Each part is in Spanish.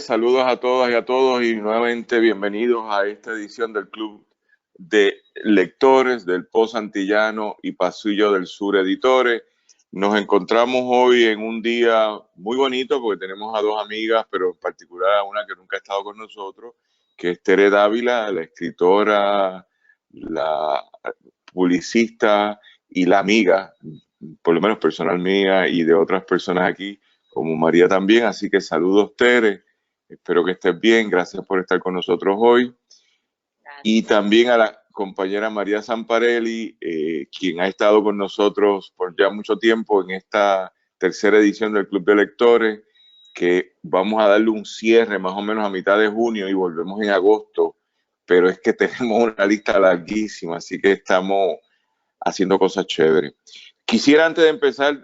saludos a todas y a todos y nuevamente bienvenidos a esta edición del Club de Lectores del Post Antillano y Pasillo del Sur Editores. Nos encontramos hoy en un día muy bonito porque tenemos a dos amigas, pero en particular a una que nunca ha estado con nosotros, que es Tere Dávila, la escritora, la publicista y la amiga, por lo menos personal mía y de otras personas aquí, como María también. Así que saludos, Tere. Espero que estés bien. Gracias por estar con nosotros hoy. Gracias. Y también a la compañera María Zamparelli, quien ha estado con nosotros por ya mucho tiempo en esta tercera edición del Club de Lectores, que vamos a darle un cierre más o menos a mitad de junio y volvemos en agosto, pero es que tenemos una lista larguísima, así que estamos haciendo cosas chéveres. Quisiera antes de empezar,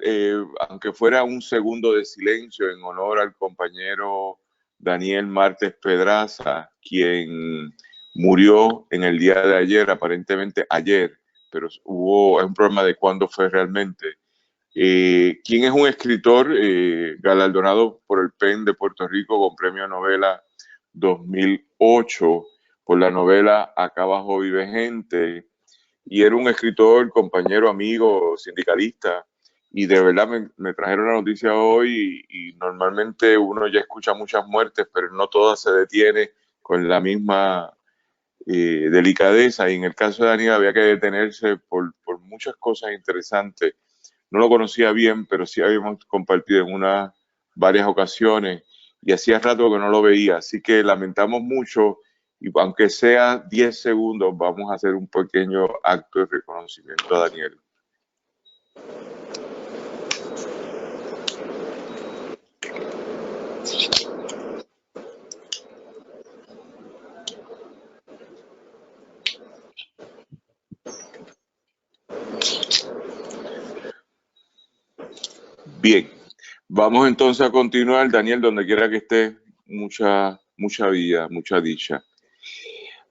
aunque fuera un segundo de silencio en honor al compañero Daniel Martes Pedraza, quien murió en el día de ayer, aparentemente ayer, pero es un problema de cuándo fue realmente. Quien es un escritor galardonado por el PEN de Puerto Rico con Premio Novela 2008 por la novela Acá abajo vive gente. Y era un escritor, compañero, amigo, sindicalista, y de verdad me trajeron la noticia hoy y normalmente uno ya escucha muchas muertes, pero no todas se detiene con la misma delicadeza, y en el caso de Daniel había que detenerse por muchas cosas interesantes. No lo conocía bien, pero sí habíamos compartido en varias ocasiones y hacía rato que no lo veía, así que lamentamos mucho. Y aunque sea 10 segundos, vamos a hacer un pequeño acto de reconocimiento a Daniel. Bien, vamos entonces a continuar. Daniel, donde quiera que esté, mucha vida, mucha dicha.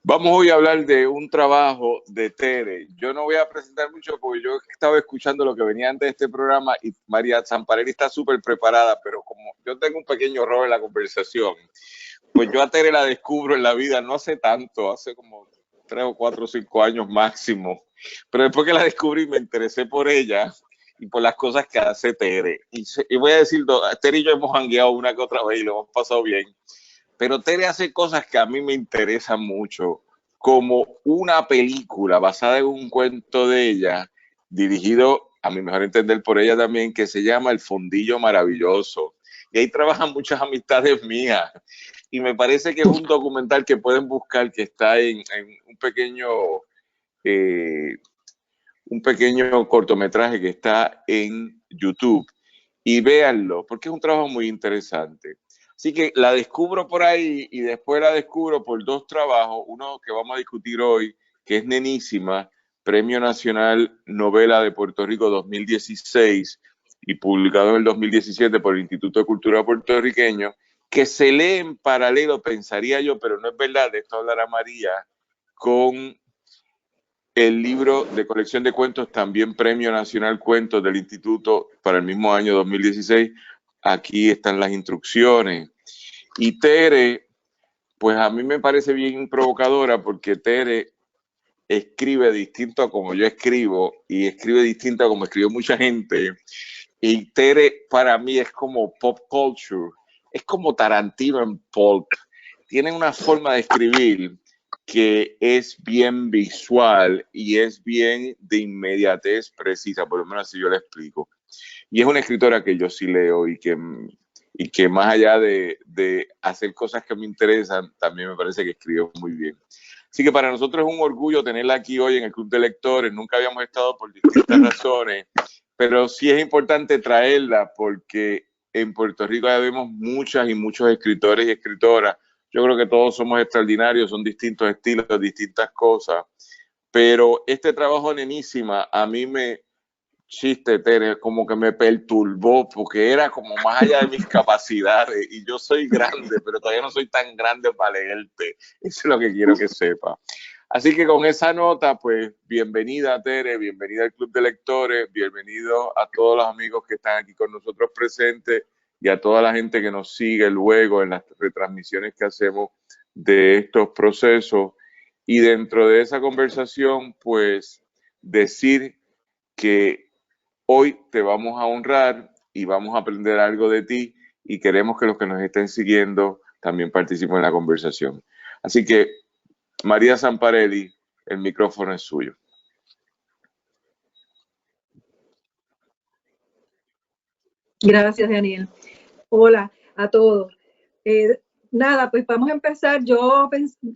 Vamos hoy a hablar de un trabajo de Tere. Yo no voy a presentar mucho porque yo estaba escuchando lo que venía antes de este programa y María Zamparelli está súper preparada, pero como yo tengo un pequeño rol en la conversación, pues yo a Tere la descubro en la vida no hace tanto, hace como 3 o 4 o 5 años máximo. Pero después que la descubrí me interesé por ella y por las cosas que hace Tere. Y voy a decir, Tere y yo hemos jangueado una que otra vez y lo hemos pasado bien. Pero Tere hace cosas que a mí me interesan mucho, como una película basada en un cuento de ella, dirigido, a mi mejor entender, por ella también, que se llama El Fondillo Maravilloso. Y ahí trabajan muchas amistades mías. Y me parece que es un documental que pueden buscar, que está en un pequeño cortometraje que está en YouTube. Y véanlo, porque es un trabajo muy interesante. Así que la descubro por ahí y después la descubro por dos trabajos. Uno que vamos a discutir hoy, que es Nenísima, Premio Nacional Novela de Puerto Rico 2016 y publicado en el 2017 por el Instituto de Cultura Puertorriqueño, que se lee en paralelo, pensaría yo, pero no es verdad, de esto hablará María, con el libro de colección de cuentos, también Premio Nacional Cuentos del Instituto para el mismo año 2016. Aquí están las instrucciones. Y Tere, pues a mí me parece bien provocadora porque Tere escribe distinto a como yo escribo y escribe distinto a como escribió mucha gente. Y Tere para mí es como pop culture, es como Tarantino en pulp. Tiene una forma de escribir que es bien visual y es bien de inmediatez precisa, por lo menos así yo le explico. Y es una escritora que yo sí leo y que más allá de hacer cosas que me interesan, también me parece que escribe muy bien. Así que para nosotros es un orgullo tenerla aquí hoy en el Club de Lectores. Nunca habíamos estado por distintas razones, pero sí es importante traerla porque en Puerto Rico ya vemos muchas y muchos escritores y escritoras. Yo creo que todos somos extraordinarios, son distintos estilos, distintas cosas, pero este trabajo Nenísima a mí Tere, como que me perturbó porque era como más allá de mis capacidades y yo soy grande, pero todavía no soy tan grande para leerte. Eso es lo que quiero que sepa. Así que con esa nota, pues bienvenida Tere, bienvenida al Club de Lectores, bienvenido a todos los amigos que están aquí con nosotros presentes y a toda la gente que nos sigue luego en las retransmisiones que hacemos de estos procesos. Y dentro de esa conversación, pues decir que hoy te vamos a honrar y vamos a aprender algo de ti y queremos que los que nos estén siguiendo también participen en la conversación. Así que, María Zamparelli, el micrófono es suyo. Gracias, Daniel. Hola a todos. Nada, pues vamos a empezar. Yo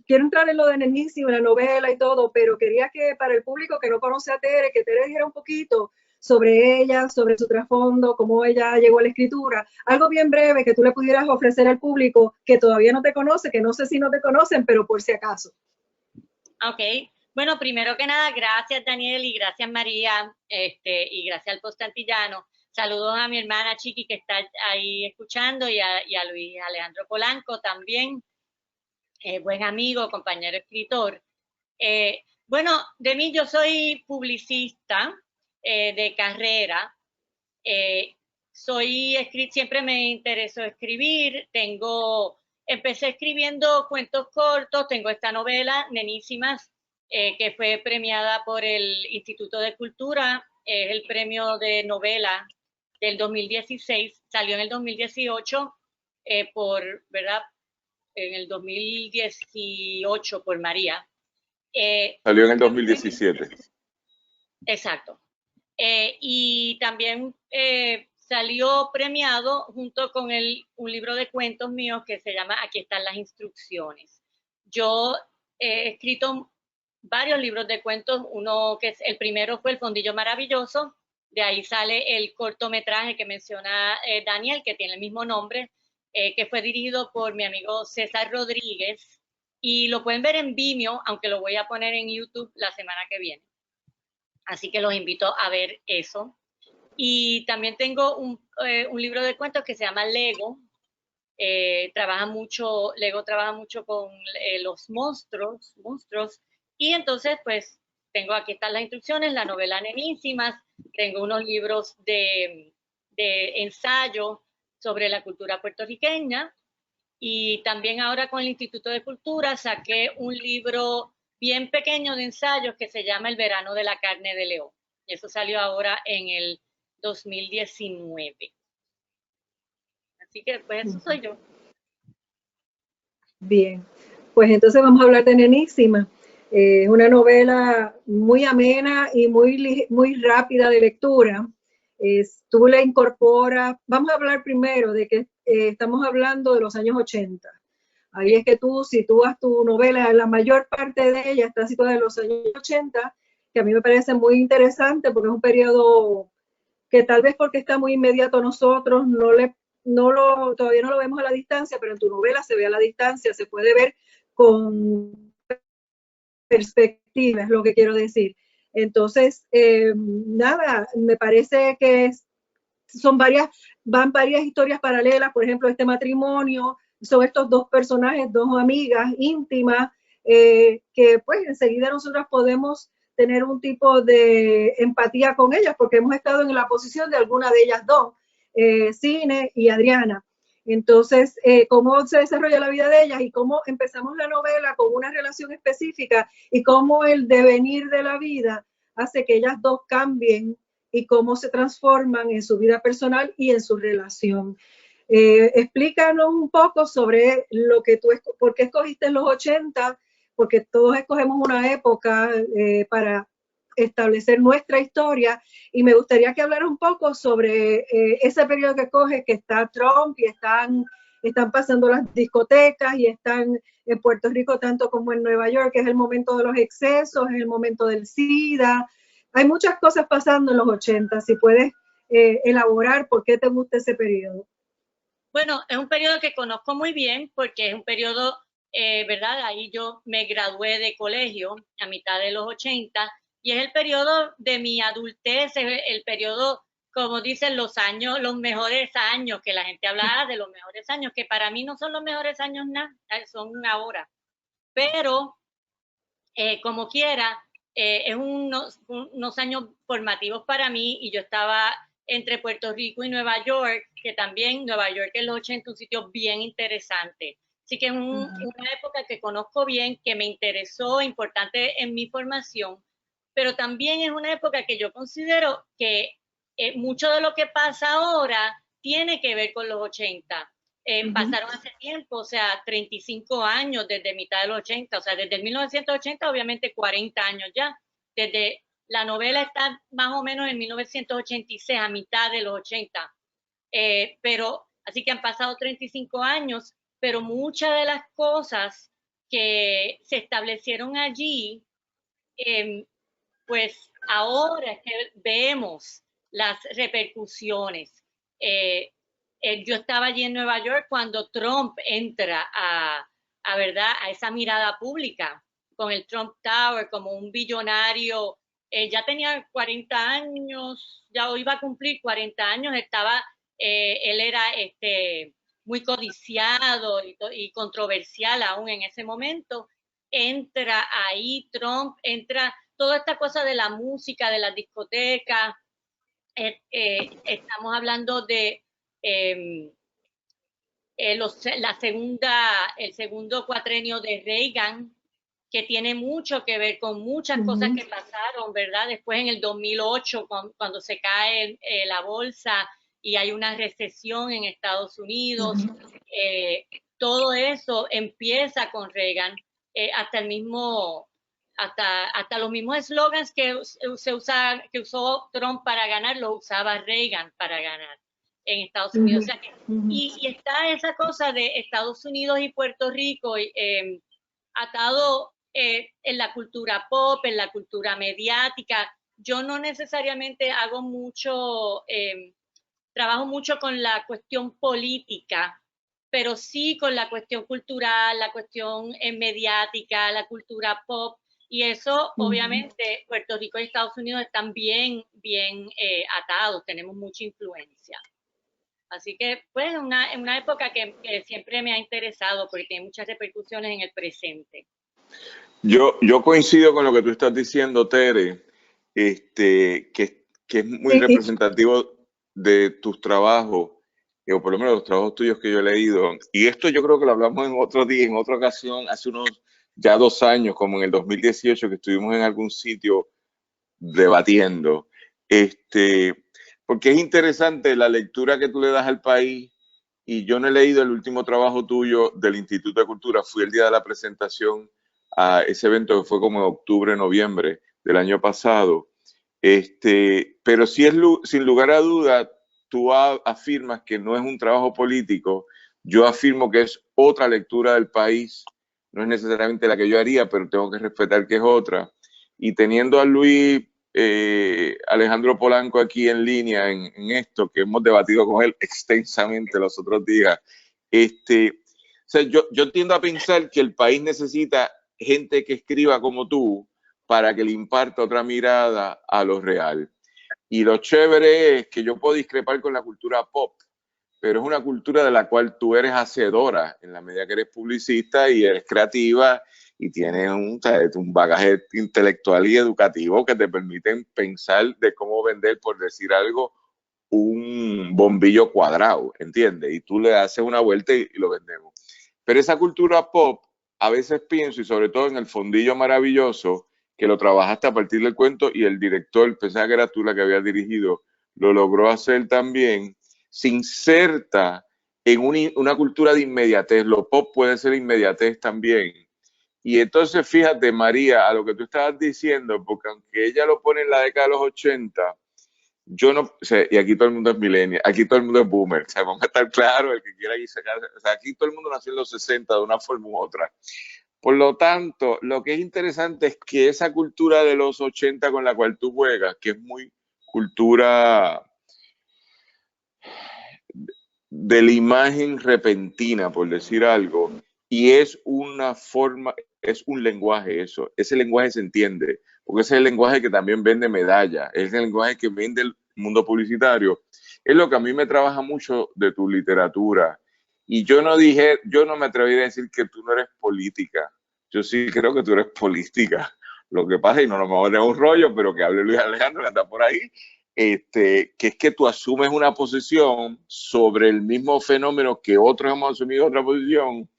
quiero entrar en lo de Nenísima, la novela y todo, pero quería que para el público que no conoce a Tere, que Tere dijera un poquito sobre ella, sobre su trasfondo, cómo ella llegó a la escritura. Algo bien breve que tú le pudieras ofrecer al público que todavía no te conoce, que no sé si no te conocen, pero por si acaso. Ok. Bueno, primero que nada, gracias Daniel y gracias María, y gracias al Post Antillano. Saludos a mi hermana Chiqui que está ahí escuchando y a Luis Alejandro Polanco también, buen amigo, compañero escritor. Bueno, de mí yo soy publicista de carrera. Siempre me interesó escribir. Empecé escribiendo cuentos cortos. Tengo esta novela, Nenísimas, que fue premiada por el Instituto de Cultura. Es el premio de novela del 2016. Salió en el 2018 ¿verdad? En el 2018 por María. Salió en el 2017. Exacto. Y también salió premiado junto con un libro de cuentos míos que se llama Aquí están las instrucciones. Yo he escrito varios libros de cuentos. El primero fue El Fondillo Maravilloso. De ahí sale el cortometraje que menciona Daniel, que tiene el mismo nombre, que fue dirigido por mi amigo César Rodríguez. Y lo pueden ver en Vimeo, aunque lo voy a poner en YouTube la semana que viene. Así que los invito a ver eso. Y también tengo un libro de cuentos que se llama Lego. Lego trabaja mucho con los monstruos. Y entonces, pues, aquí están las instrucciones, la novela Nenísimas. Tengo unos libros de ensayo sobre la cultura puertorriqueña. Y también ahora con el Instituto de Cultura saqué un libro bien pequeño de ensayos que se llama El verano de la carne de león. Y eso salió ahora en el 2019. Así que pues eso soy yo. Bien, pues entonces vamos a hablar de Nenísima. Es una novela muy amena y muy rápida de lectura. Tú la incorporas. Vamos a hablar primero de que estamos hablando de los años 80. Ahí es que tú sitúas tu novela, la mayor parte de ella está situada en los años 80, que a mí me parece muy interesante porque es un periodo que tal vez porque está muy inmediato a nosotros, todavía no lo vemos a la distancia, pero en tu novela se ve a la distancia, se puede ver con perspectiva, es lo que quiero decir. Entonces, nada, me parece que van varias historias paralelas, por ejemplo, este matrimonio, son estos dos personajes, dos amigas íntimas, que pues enseguida nosotros podemos tener un tipo de empatía con ellas, porque hemos estado en la posición de alguna de ellas dos, Cine y Adriana. Entonces, cómo se desarrolla la vida de ellas y cómo empezamos la novela con una relación específica y cómo el devenir de la vida hace que ellas dos cambien y cómo se transforman en su vida personal y en su relación. Explícanos un poco sobre por qué escogiste los 80, porque todos escogemos una época para establecer nuestra historia, y me gustaría que hablaras un poco sobre ese periodo que coges, que está Trump y están pasando las discotecas y están en Puerto Rico tanto como en Nueva York, que es el momento de los excesos, es el momento del SIDA. Hay muchas cosas pasando en los 80, si puedes elaborar por qué te gusta ese periodo. Bueno, es un periodo que conozco muy bien porque es un periodo, ¿verdad? Ahí yo me gradué de colegio a mitad de los 80 y es el periodo de mi adultez, es el periodo, como dicen, los mejores años, que la gente habla de los mejores años, que para mí no son los mejores años nada, son ahora. Pero, como quiera, es unos años formativos para mí y yo estaba entre Puerto Rico y Nueva York, que también Nueva York en los 80 un sitio bien interesante. Así que es una época que conozco bien, que me interesó, importante en mi formación, pero también es una época que yo considero que mucho de lo que pasa ahora tiene que ver con los 80. Pasaron hace tiempo, o sea, 35 años desde mitad de los 80, o sea, desde el 1980, obviamente 40 años ya. Desde la novela está más o menos en 1986, a mitad de los 80. Pero, así que han pasado 35 años, pero muchas de las cosas que se establecieron allí, pues ahora es que vemos las repercusiones. Yo estaba allí en Nueva York cuando Trump entra ¿verdad? A esa mirada pública con el Trump Tower como un billonario. Ya tenía 40 años, ya iba a cumplir 40 años, él era muy codiciado y controversial aún en ese momento. Entra ahí Trump, entra toda esta cosa de la música, de las discotecas. Estamos hablando de el segundo cuatrenio de Reagan, que tiene mucho que ver con muchas cosas que pasaron, ¿verdad? Después en el 2008, cuando se cae la bolsa y hay una recesión en Estados Unidos, todo eso empieza con Reagan, hasta los mismos eslogans que usó Trump para ganar, los usaba Reagan para ganar en Estados Unidos. O sea que, y está esa cosa de Estados Unidos y Puerto Rico atado en la cultura pop, en la cultura mediática. Yo no necesariamente trabajo mucho con la cuestión política, pero sí con la cuestión cultural, la cuestión mediática, la cultura pop. Y eso, obviamente, Puerto Rico y Estados Unidos están bien atados, tenemos mucha influencia. Así que, pues, es una época que siempre me ha interesado porque tiene muchas repercusiones en el presente. Yo coincido con lo que tú estás diciendo, Tere, que es muy representativo de tus trabajos, o por lo menos los trabajos tuyos que yo he leído. Y esto yo creo que lo hablamos en otro día, en otra ocasión, hace unos ya 2 años, como en el 2018, que estuvimos en algún sitio debatiendo. Porque es interesante la lectura que tú le das al país. Y yo no he leído el último trabajo tuyo del Instituto de Cultura. Fui el día de la presentación a ese evento que fue como en octubre, noviembre del año pasado. Pero sí sin lugar a duda, tú afirmas que no es un trabajo político. Yo afirmo que es otra lectura del país. No es necesariamente la que yo haría, pero tengo que respetar que es otra. Y teniendo a Luis Alejandro Polanco aquí en línea en esto, que hemos debatido con él extensamente los otros días, o sea, yo tiendo a pensar que el país necesita gente que escriba como tú para que le imparta otra mirada a lo real. Y lo chévere es que yo puedo discrepar con la cultura pop, pero es una cultura de la cual tú eres hacedora en la medida que eres publicista y eres creativa y tienes un bagaje intelectual y educativo que te permiten pensar de cómo vender, por decir algo, un bombillo cuadrado, ¿entiendes? Y tú le haces una vuelta y lo vendemos. Pero esa cultura pop, a veces pienso, y sobre todo en El Fondillo Maravilloso, que lo trabajaste a partir del cuento y el director, pensaba que era tú la que había dirigido, lo logró hacer también, se inserta en una cultura de inmediatez. Lo pop puede ser inmediatez también. Y entonces, fíjate, María, a lo que tú estabas diciendo, porque aunque ella lo pone en la década de los 80, yo no, o sea, y aquí todo el mundo es millennial, aquí todo el mundo es boomer, o sea, vamos a estar claros, el que quiera ir sacar, o sea, aquí todo el mundo nació en los 60 de una forma u otra. Por lo tanto, lo que es interesante es que esa cultura de los 80 con la cual tú juegas, que es muy cultura de la imagen repentina, por decir algo, y es una forma, es un lenguaje eso, ese lenguaje se entiende, porque ese es el lenguaje que también vende medallas, es el lenguaje que vende el mundo publicitario, es lo que a mí me trabaja mucho de tu literatura. Y yo no me atrevería a decir que tú no eres política, yo sí creo que tú eres política. Lo que pasa, y no nos vamos a tener un rollo, pero que hable Luis Alejandro, que está por ahí, que es que tú asumes una posición sobre el mismo fenómeno que otros hemos asumido otra posición,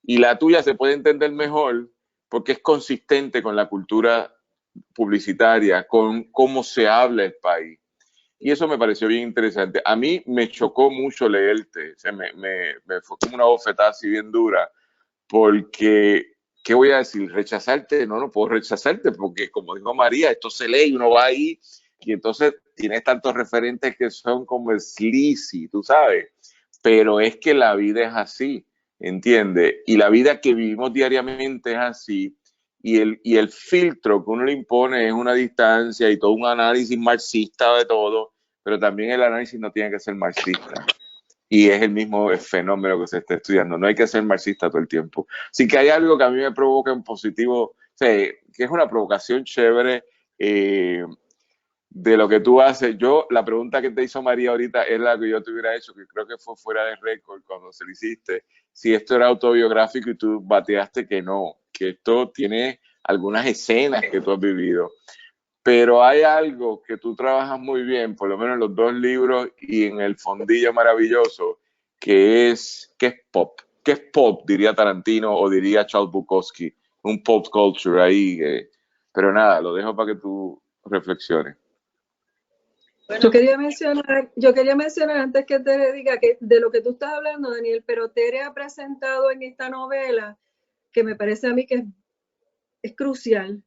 y la tuya se puede entender mejor porque es consistente con la cultura publicitaria, con cómo se habla el país. Y eso me pareció bien interesante. A mí me chocó mucho leerte, o sea, me fue como una bofetada así bien dura, porque, ¿qué voy a decir? Rechazarte, no puedo rechazarte, porque como dijo María, esto se lee y uno va ahí, y entonces tienes tantos referentes que son como sleazy, tú sabes, pero es que la vida es así, ¿entiendes? Y la vida que vivimos diariamente es así, y el filtro que uno le impone es una distancia y todo un análisis marxista de todo, pero también el análisis no tiene que ser marxista. Y es el mismo fenómeno que se está estudiando. No hay que ser marxista todo el tiempo. Sí que hay algo que a mí me provoca en positivo, o sea, que es una provocación chévere de lo que tú haces. Yo, la pregunta que te hizo María ahorita es la que yo te hubiera hecho, que creo que fue fuera de récord cuando se lo hiciste, si esto era autobiográfico y tú bateaste que no, que esto tiene algunas escenas que tú has vivido. Pero hay algo que tú trabajas muy bien, por lo menos en los dos libros y en el fondillo maravilloso, que es pop. ¿Qué es pop? Diría Tarantino o diría Charles Bukowski. Un pop culture ahí. Pero nada, lo dejo para que tú reflexiones. Bueno, yo quería mencionar antes que te diga que de lo que tú estás hablando, Daniel, pero Tere ha presentado en esta novela, que me parece a mí que es crucial,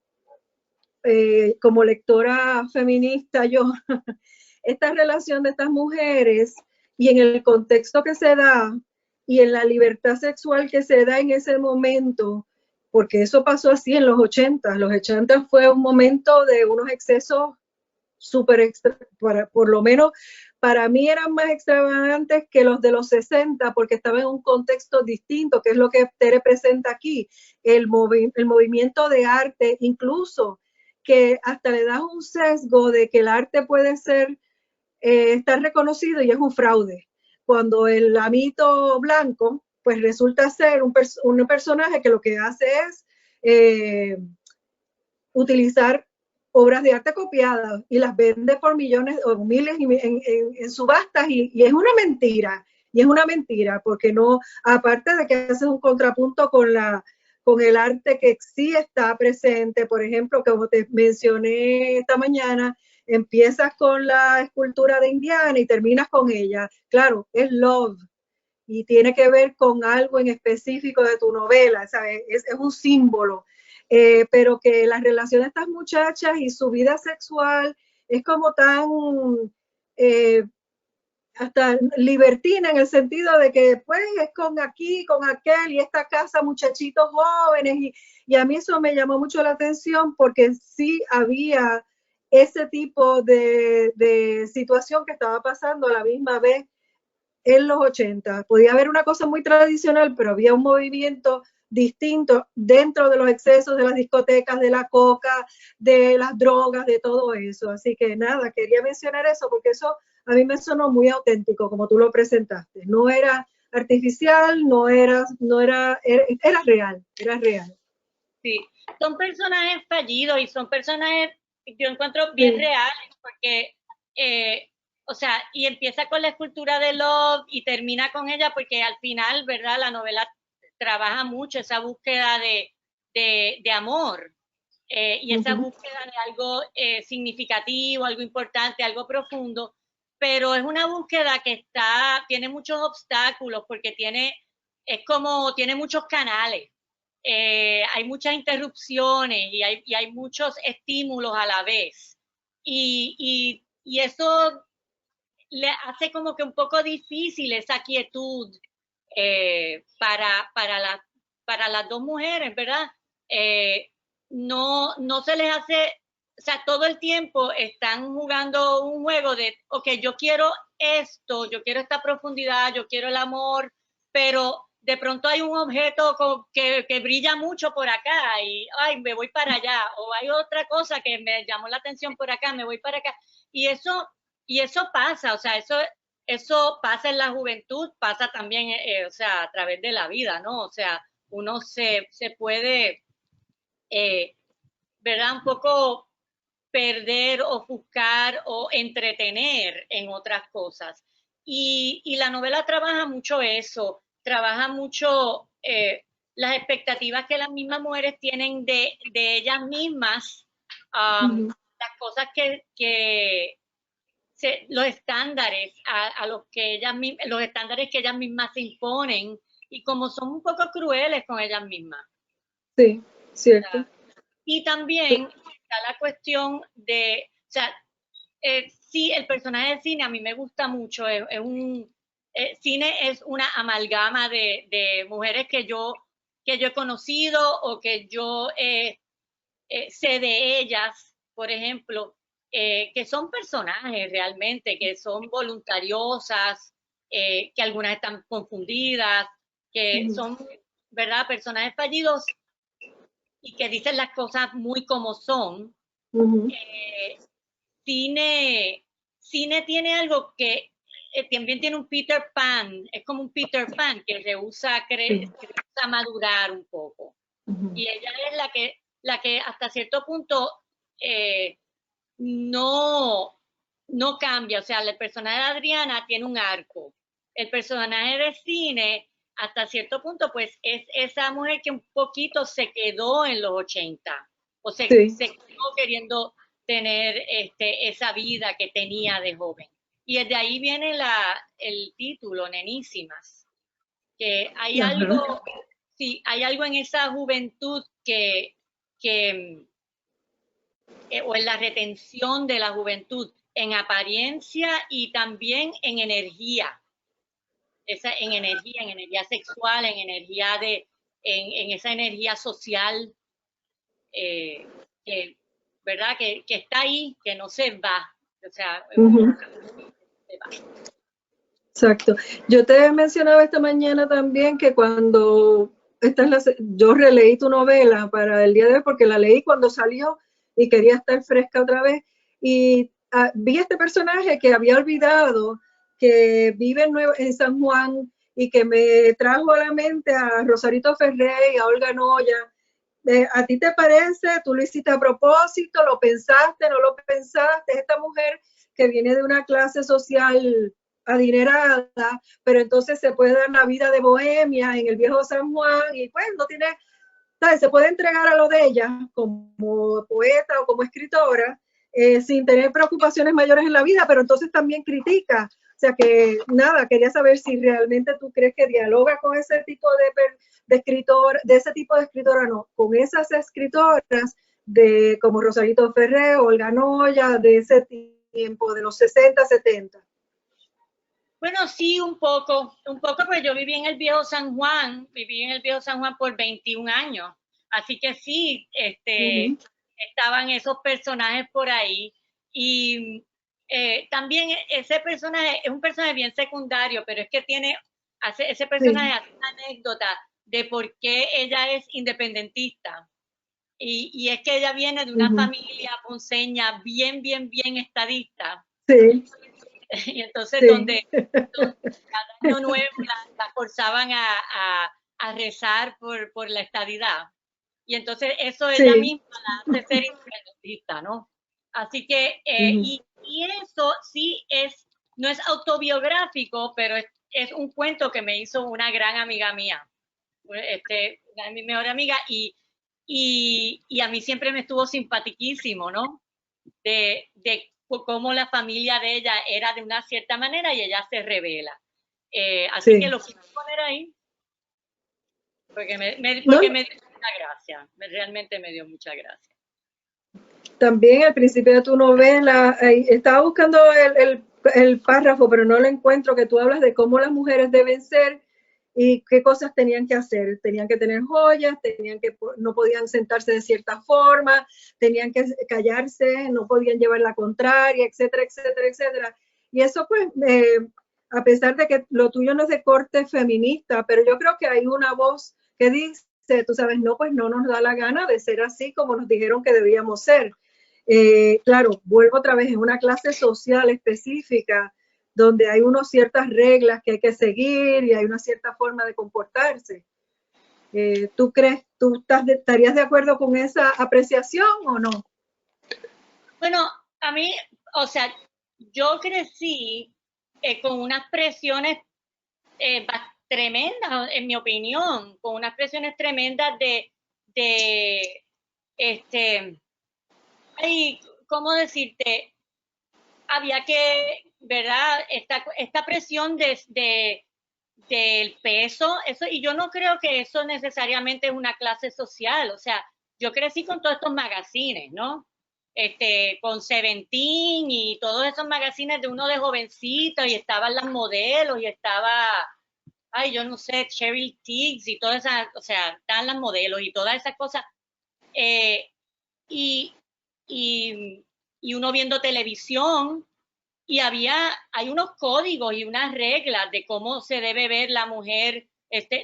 como lectora feminista, yo, esta relación de estas mujeres y en el contexto que se da y en la libertad sexual que se da en ese momento, porque eso pasó así en los 80. Los 80 fue un momento de unos excesos súper extra, por lo menos para mí eran más extravagantes que los de los 60, porque estaba en un contexto distinto, que es lo que Tere presenta aquí, el movimiento de arte, incluso que hasta le das un sesgo de que el arte puede ser, estar reconocido y es un fraude. Cuando el amito blanco, pues resulta ser un personaje que lo que hace es utilizar obras de arte copiadas y las vende por millones o miles en subastas y es una mentira. Y es una mentira, porque no, aparte de que hace un contrapunto con el arte que sí está presente, por ejemplo, como te mencioné esta mañana, empiezas con la escultura de Indiana y terminas con ella. Claro, es love y tiene que ver con algo en específico de tu novela, ¿sabes? Es un símbolo. Pero que la relación de estas muchachas y su vida sexual es como tan hasta libertina en el sentido de que pues es con aquí, con aquel y esta casa muchachitos jóvenes y a mí eso me llamó mucho la atención porque sí había ese tipo de situación que estaba pasando a la misma vez en los 80. Podía haber una cosa muy tradicional, pero había un movimiento distinto dentro de los excesos de las discotecas, de la coca, de las drogas, de todo eso. Así que nada, quería mencionar eso porque eso a mí me sonó muy auténtico como tú lo presentaste. No era artificial, era real, era real. Sí, son personajes fallidos y son personajes que yo encuentro bien reales porque, o sea, y empieza con la escultura de Love y termina con ella porque al final, ¿verdad? La novela trabaja mucho esa búsqueda de amor y esa búsqueda de algo significativo, algo importante, algo profundo, pero es una búsqueda que tiene muchos obstáculos porque tiene muchos canales. Hay muchas interrupciones y hay muchos estímulos a la vez. Y eso le hace como que un poco difícil esa quietud para las dos mujeres, ¿verdad? No se les hace, o sea, todo el tiempo están jugando un juego de, ok, yo quiero esto, yo quiero esta profundidad, yo quiero el amor, pero de pronto hay un objeto que brilla mucho por acá y, ay, me voy para allá, o hay otra cosa que me llamó la atención por acá, me voy para acá. Y eso pasa, o sea, eso pasa en la juventud, pasa también, o sea, a través de la vida, ¿no? O sea, uno se puede, ¿verdad? Un poco perder, ofuscar o entretener en otras cosas. Y la novela trabaja mucho eso, trabaja mucho las expectativas que las mismas mujeres tienen de ellas mismas, las cosas los estándares a los que los estándares que ellas mismas se imponen, y como son un poco crueles con ellas mismas. Sí, cierto. Y también está la cuestión de, o sea, sí, el personaje de Cine a mí me gusta mucho, Cine es una amalgama de mujeres que yo he conocido o que yo sé de ellas, por ejemplo, que son personajes realmente, que son voluntariosas, que algunas están confundidas, que son, ¿verdad?, personajes fallidos y que dicen las cosas muy como son. Cine tiene algo que también tiene un Peter Pan, es como un Peter Pan que rehúsa madurar un poco. Y ella es la que hasta cierto punto no cambia. O sea, el personaje de Adriana tiene un arco. El personaje de Cine, hasta cierto punto, pues es esa mujer que un poquito se quedó en los 80, o se quedó queriendo tener esa vida que tenía de joven. Y desde ahí viene el título, Nenísimas, que hay algo, sí, hay algo en esa juventud o en la retención de la juventud, en apariencia y también en energía. En energía sexual, en energía en esa energía social, ¿verdad? Que está ahí, que no se va. O sea, se va. Exacto. Yo te mencionaba esta mañana también que cuando yo releí tu novela para el día de hoy, porque la leí cuando salió y quería estar fresca otra vez, y vi este personaje que había olvidado, que vive en San Juan, y que me trajo a la mente a Rosarito Ferré y a Olga Noya. ¿A ti te parece? ¿Tú lo hiciste a propósito? ¿Lo pensaste? ¿No lo pensaste? Esta mujer que viene de una clase social adinerada, pero entonces se puede dar la vida de bohemia en el viejo San Juan, y pues no tiene, ¿sabes? Se puede entregar a lo de ella como poeta o como escritora, sin tener preocupaciones mayores en la vida, pero entonces también critica. O sea que nada, quería saber si realmente tú crees que dialoga con ese tipo de escritor, de ese tipo de escritora, no, con esas escritoras como Rosarito Ferré, Olga Noya, de ese tiempo, de los 60, 70. Bueno, sí, un poco, pues yo viví en el viejo San Juan por 21 años, así que sí, estaban esos personajes por ahí, y también ese personaje es un personaje bien secundario, pero es que ese personaje hace una anécdota de por qué ella es independentista, y es que ella viene de una familia ponceña bien estadista. Sí. Y entonces donde cada año nuevo la forzaban a rezar por la estadidad. Y entonces eso ella misma la hace ser independentista, ¿no? Así que, y eso sí no es autobiográfico, pero es un cuento que me hizo una gran amiga mía, una de mis mejores amigas, y a mí siempre me estuvo simpatiquísimo, ¿no? De cómo la familia de ella era de una cierta manera y ella se revela. Así que lo quiero poner ahí porque me dio mucha gracia, realmente me dio mucha gracia. También al principio de tu novela, estaba buscando el párrafo, pero no lo encuentro, que tú hablas de cómo las mujeres deben ser y qué cosas tenían que hacer. Tenían que tener joyas, no podían sentarse de cierta forma, tenían que callarse, no podían llevar la contraria, etcétera, etcétera, etcétera. Y eso pues, a pesar de que lo tuyo no es de corte feminista, pero yo creo que hay una voz que dice, tú sabes, no, pues no nos da la gana de ser así como nos dijeron que debíamos ser. Claro, vuelvo otra vez, en una clase social específica donde hay ciertas reglas que hay que seguir y hay una cierta forma de comportarse. ¿Tú estarías de acuerdo con esa apreciación o no? Bueno, a mí, o sea, yo crecí con unas presiones tremendas, en mi opinión, con unas presiones tremendas de ay, ¿cómo decirte? Había que, ¿verdad? Esta presión del peso, eso, y yo no creo que eso necesariamente es una clase social, o sea, yo crecí con todos estos magazines, ¿no? Con Seventeen y todos esos magazines de uno de jovencito, y estaban las modelos, y estaba, ay, yo no sé, Cheryl Tiggs y todas esas, o sea, estaban las modelos y todas esas cosas. Eh, y, y, y uno viendo televisión, y hay unos códigos y unas reglas de cómo se debe ver la mujer.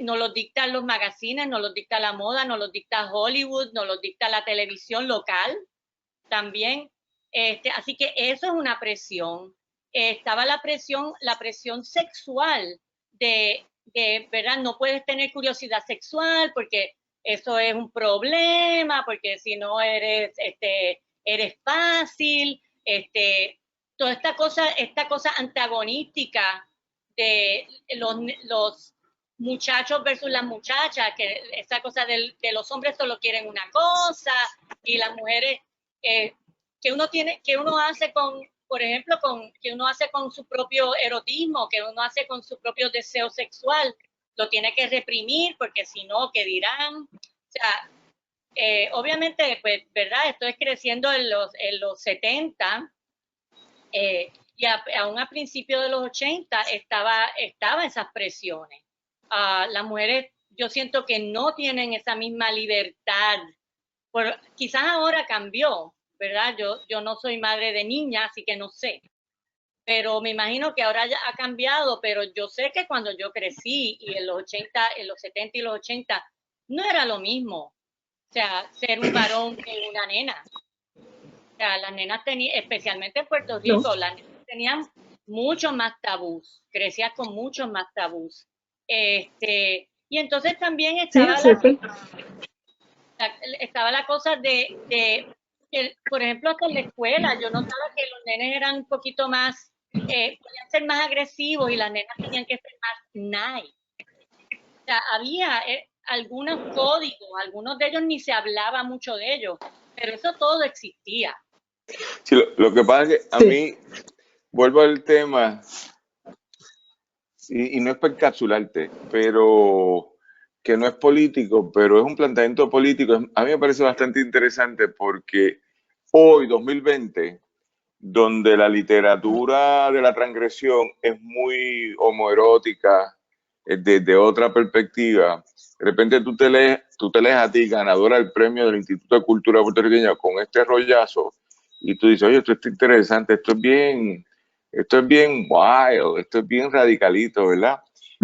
Nos los dictan los magazines, nos los dicta la moda, nos los dicta Hollywood, nos los dicta la televisión local también. Así que eso es una presión. Estaba la presión sexual ¿verdad? No puedes tener curiosidad sexual porque eso es un problema, porque si no eres fácil, toda esta cosa antagonística de los muchachos versus las muchachas, que esa cosa de los hombres solo quieren una cosa y las mujeres que uno hace con, por ejemplo, que uno hace con su propio erotismo, que uno hace con su propio deseo sexual, lo tiene que reprimir porque si no, ¿qué dirán? O sea, obviamente, pues, ¿verdad? Esto es creciendo en los 70 y aún a principios de los 80 estaba esas presiones. Las mujeres, yo siento que no tienen esa misma libertad. Quizás ahora cambió, ¿verdad? Yo no soy madre de niña, así que no sé. Pero me imagino que ahora ya ha cambiado, pero yo sé que cuando yo crecí y en los 70 y los 80, no era lo mismo. O sea, ser un varón que una nena. O sea, las nenas tenían, especialmente en Puerto Rico, no. Las nenas tenían muchos más tabús, crecían con muchos más tabús. Y entonces también estaba, sí, estaba la cosa por ejemplo, hasta en la escuela, yo notaba que los nenes eran un poquito más, podían ser más agresivos y las nenas tenían que ser más nice. O sea, había algunos códigos, algunos de ellos ni se hablaba mucho de ellos, pero eso todo existía. Sí, lo que pasa es que a mí, vuelvo al tema, y no es para encapsularte, pero que no es político, pero es un planteamiento político. A mí me parece bastante interesante porque hoy, 2020, donde la literatura de la transgresión es muy homoerótica, desde otra perspectiva, de repente tú te lees a ti, ganadora del premio del Instituto de Cultura Puertorriqueña, con este rollazo, y tú dices, oye, esto está interesante, esto es bien wild, esto es bien radicalito, ¿verdad?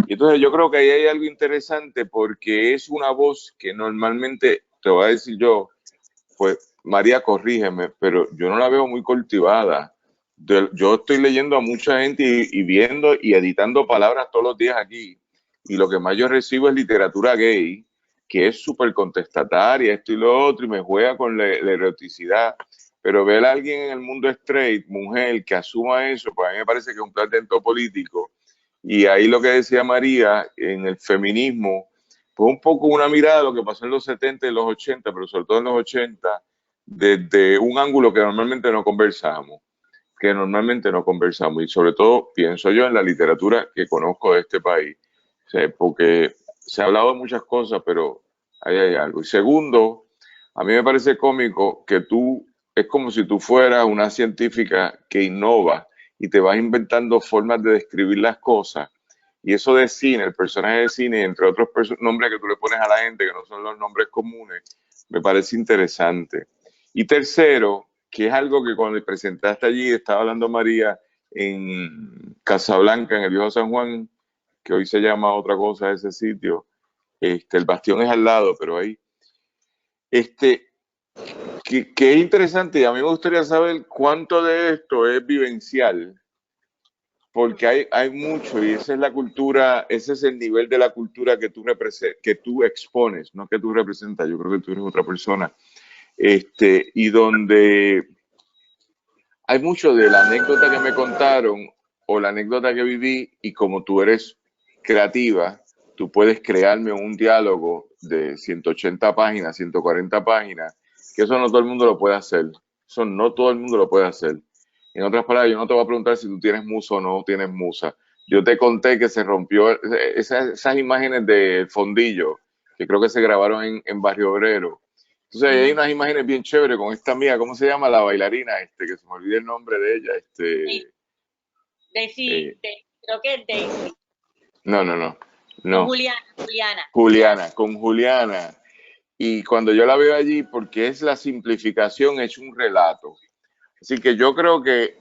Y entonces yo creo que ahí hay algo interesante porque es una voz que normalmente, te voy a decir yo, pues María, corrígeme, pero yo no la veo muy cultivada. Yo estoy leyendo a mucha gente y viendo y editando palabras todos los días aquí, y lo que más yo recibo es literatura gay, que es súper contestataria, esto y lo otro, y me juega con la eroticidad. Pero ver a alguien en el mundo straight, mujer, que asuma eso, pues a mí me parece que es un planteamiento político. Y ahí lo que decía María, en el feminismo, pues un poco una mirada de lo que pasó en los 70 y los 80, pero sobre todo en los 80, desde un ángulo que normalmente no conversamos. Y sobre todo pienso yo en la literatura que conozco de este país. O sea, porque se ha hablado de muchas cosas, pero ahí hay algo. Y segundo, a mí me parece cómico que es como si tú fueras una científica que innova y te vas inventando formas de describir las cosas. Y eso de cine, el personaje de cine, entre otros nombres que tú le pones a la gente, que no son los nombres comunes, me parece interesante. Y tercero, que es algo que cuando presentaste allí, estaba hablando María en Casablanca, en el Viejo San Juan, que hoy se llama otra cosa ese sitio. El Bastión es al lado, pero ahí. Que es interesante, y a mí me gustaría saber cuánto de esto es vivencial, porque hay mucho, y esa es la cultura, ese es el nivel de la cultura que tú expones, no que tú representas. Yo creo que tú eres otra persona. Y donde hay mucho de la anécdota que me contaron o la anécdota que viví, y como tú eres creativa, tú puedes crearme un diálogo de 180 páginas, 140 páginas, que eso no todo el mundo lo puede hacer. Eso no todo el mundo lo puede hacer. En otras palabras, yo no te voy a preguntar si tú tienes musa o no tienes musa. Yo te conté que se rompió esas imágenes de fondillo, que creo que se grabaron en Barrio Obrero. Entonces hay unas imágenes bien chéveres con esta amiga, ¿cómo se llama? La bailarina, que se me olvida el nombre de ella. Daisy, creo que es Daisy. No. Con Juliana. Con Juliana. Y cuando yo la veo allí, porque es la simplificación, es un relato. Así que yo creo que,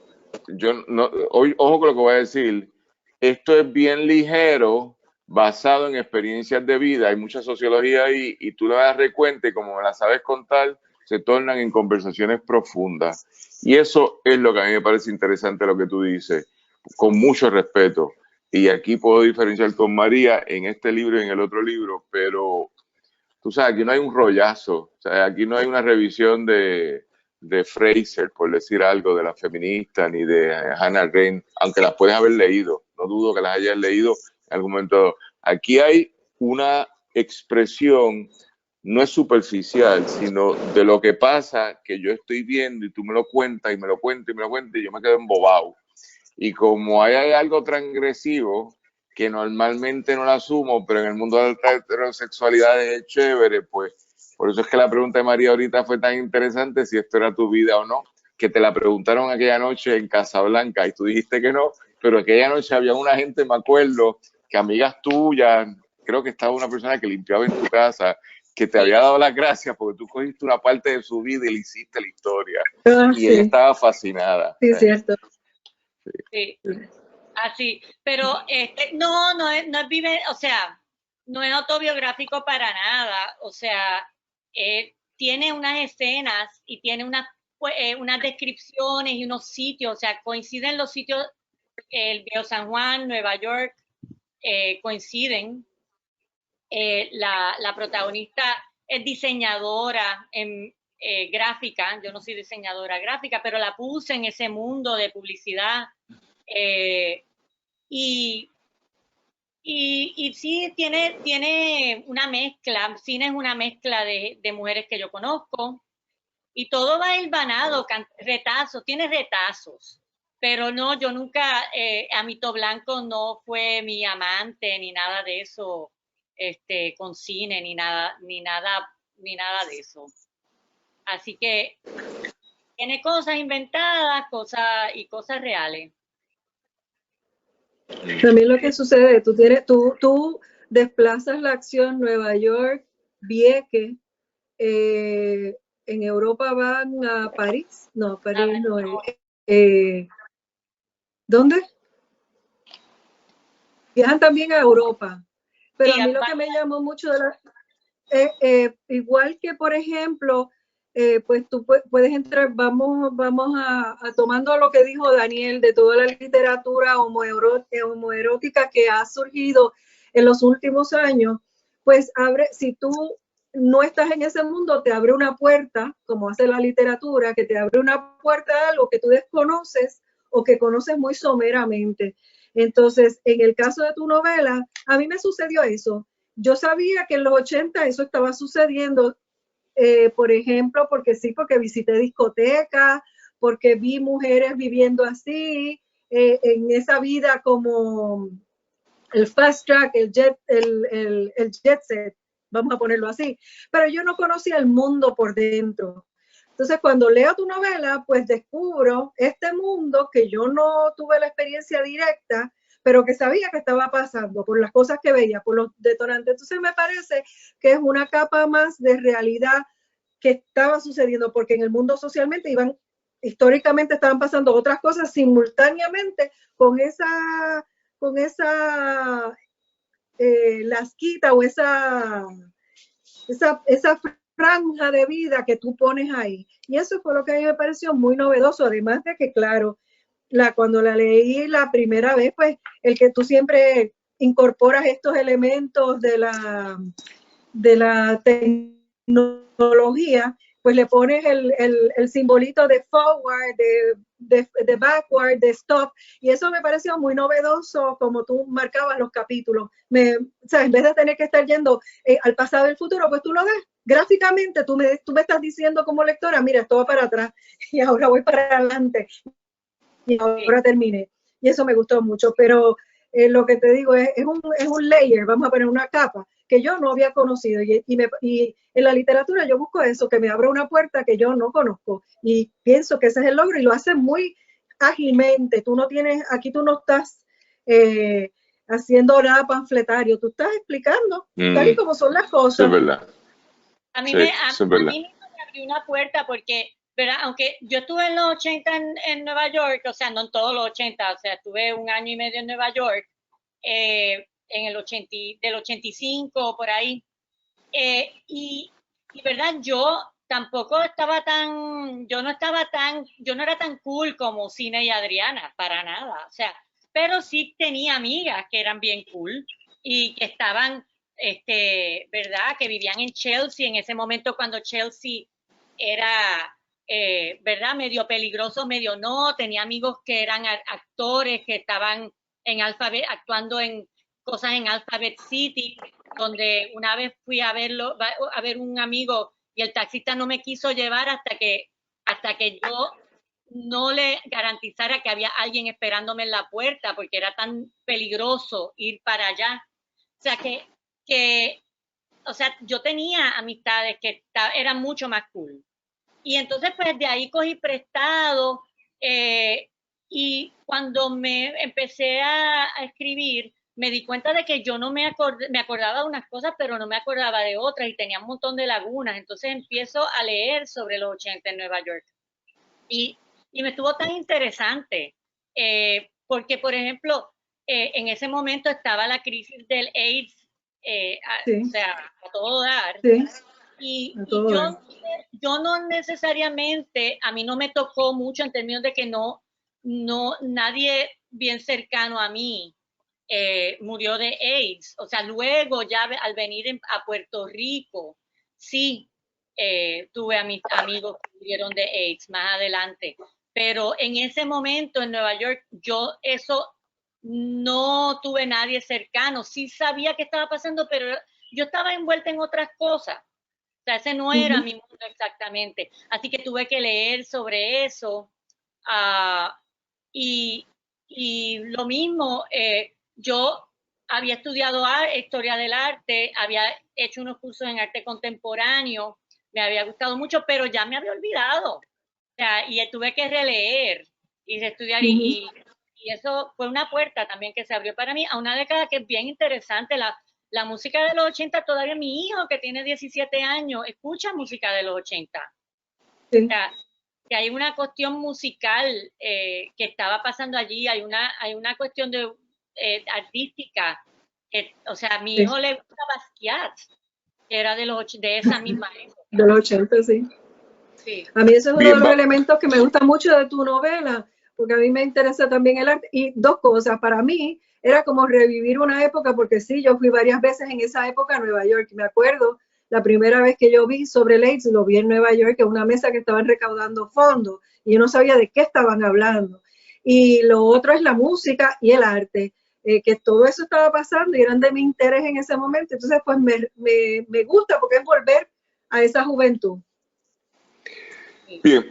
ojo con lo que voy a decir, esto es bien ligero, basado en experiencias de vida, hay mucha sociología ahí, y tú le das recuento y como me la sabes contar, se tornan en conversaciones profundas. Y eso es lo que a mí me parece interesante lo que tú dices, con mucho respeto. Y aquí puedo diferenciar con María en este libro y en el otro libro, pero tú sabes, aquí no hay un rollazo, o sea, aquí no hay una revisión de Fraser, por decir algo, de la feminista, ni de Hannah Arendt, aunque las puedes haber leído, no dudo que las hayas leído en algún momento. Aquí hay una expresión, no es superficial, sino de lo que pasa, que yo estoy viendo y tú me lo cuentas y me lo cuentas y me lo cuentas y yo me quedo embobado. Y como hay algo transgresivo, que normalmente no la asumo, pero en el mundo de la heterosexualidad es chévere, pues por eso es que la pregunta de María ahorita fue tan interesante, si esto era tu vida o no, que te la preguntaron aquella noche en Casablanca y tú dijiste que no, pero aquella noche había una gente, me acuerdo, que amigas tuyas, creo que estaba una persona que limpiaba en tu casa, que te había dado las gracias porque tú cogiste una parte de su vida y le hiciste la historia. Y ella estaba fascinada. Sí, cierto. Sí. Así, pero no es o sea, no es autobiográfico para nada, o sea, tiene unas escenas y tiene unas descripciones y unos sitios, o sea, coinciden los sitios, el Viejo San Juan, Nueva York, coinciden. La protagonista es diseñadora gráfica, yo no soy diseñadora gráfica, pero la puse en ese mundo de publicidad. Y sí tiene una mezcla, cine es una mezcla de mujeres que yo conozco, y todo va hilvanado, tiene retazos, pero no, yo nunca, Amito Blanco no fue mi amante, ni nada de eso, con cine, ni nada de eso. Así que tiene cosas inventadas, cosas reales. También lo que sucede, tú desplazas la acción Nueva York, Vieques, en Europa van a París, no, París no es. ¿Dónde? Viajan también a Europa, pero a mí lo que me llamó mucho igual que por ejemplo, pues tú puedes entrar, vamos a tomando lo que dijo Daniel de toda la literatura homoerótica que ha surgido en los últimos años, pues si tú no estás en ese mundo, te abre una puerta, como hace la literatura, que te abre una puerta a algo que tú desconoces o que conoces muy someramente. Entonces, en el caso de tu novela, a mí me sucedió eso. Yo sabía que en los 80 eso estaba sucediendo, por ejemplo, porque visité discotecas, porque vi mujeres viviendo así, en esa vida como el fast track, el jet set, vamos a ponerlo así. Pero yo no conocía el mundo por dentro. Entonces, cuando leo tu novela, pues descubro este mundo que yo no tuve la experiencia directa, pero que sabía que estaba pasando por las cosas que veía, por los detonantes. Entonces me parece que es una capa más de realidad que estaba sucediendo, porque en el mundo socialmente históricamente estaban pasando otras cosas simultáneamente con esa lasquita o esa franja de vida que tú pones ahí. Y eso fue lo que a mí me pareció muy novedoso, además de que, claro, cuando la leí la primera vez, pues el que tú siempre incorporas estos elementos de la tecnología, pues le pones el simbolito de forward, de backward, de stop, y eso me pareció muy novedoso como tú marcabas los capítulos. O sea, en vez de tener que estar yendo al pasado y el futuro, pues tú lo ves gráficamente, tú me estás diciendo como lectora, mira, esto va para atrás y ahora voy para adelante y ahora terminé. Y eso me gustó mucho, pero lo que te digo es un layer, vamos a poner una capa que yo no había conocido y en la literatura yo busco eso, que me abra una puerta que yo no conozco y pienso que ese es el logro y lo hace muy ágilmente. Aquí tú no estás haciendo nada panfletario, tú estás explicando tal y como son las cosas. Es verdad. A mí me abrió una puerta porque, ¿verdad? Aunque yo estuve en los 80 en Nueva York, o sea, no en todos los 80, o sea, estuve 1 año y medio en Nueva York, en el 85 por ahí, y verdad, yo tampoco estaba yo no era tan cool como Cine y Adriana, para nada, o sea, pero sí tenía amigas que eran bien cool y que estaban, verdad, que vivían en Chelsea en ese momento cuando Chelsea era, verdad, medio peligroso, medio no, tenía amigos que eran actores que estaban actuando en cosas en Alphabet City, donde una vez fui a ver un amigo y el taxista no me quiso llevar hasta que yo no le garantizara que había alguien esperándome en la puerta, porque era tan peligroso ir para allá. O sea, o sea, yo tenía amistades que eran mucho más cool. Y entonces, pues, de ahí cogí prestado, y cuando me empecé a escribir, me di cuenta de que yo no me acordaba de unas cosas, pero no me acordaba de otras y tenía un montón de lagunas. Entonces empiezo a leer sobre los 80 en Nueva York. Y me estuvo tan interesante, porque, por ejemplo, en ese momento estaba la crisis del AIDS, sí. O sea, a todo dar. Sí. Y yo no necesariamente, a mí no me tocó mucho en términos de que no nadie bien cercano a mí murió de AIDS. O sea, luego ya al venir a Puerto Rico, sí tuve a mis amigos que murieron de AIDS más adelante. Pero en ese momento en Nueva York, yo eso no tuve nadie cercano. Sí sabía que estaba pasando, pero yo estaba envuelta en otras cosas. O sea, ese no era mi mundo exactamente. Así que tuve que leer sobre eso. Y lo mismo, yo había estudiado historia del arte, había hecho unos cursos en arte contemporáneo, me había gustado mucho, pero ya me había olvidado. O sea, y tuve que releer y reestudiar. Y eso fue una puerta también que se abrió para mí a una década que es bien interesante. La música de los 80, todavía mi hijo que tiene 17 años escucha música de los 80. Sí. O sea, que hay una cuestión musical que estaba pasando allí, hay una cuestión de artística. O sea, a mi hijo le gusta Basquiat, que era de esa misma época. De los 80, sí. Sí. A mí eso es uno de los elementos que me gusta mucho de tu novela, porque a mí me interesa también el arte. Y dos cosas, para mí era como revivir una época, porque sí, yo fui varias veces en esa época a Nueva York. Me acuerdo, la primera vez que yo vi sobre el AIDS, lo vi en Nueva York, en una mesa que estaban recaudando fondos, y yo no sabía de qué estaban hablando. Y lo otro es la música y el arte, que todo eso estaba pasando y eran de mi interés en ese momento. Entonces, pues me gusta, porque es volver a esa juventud. Bien,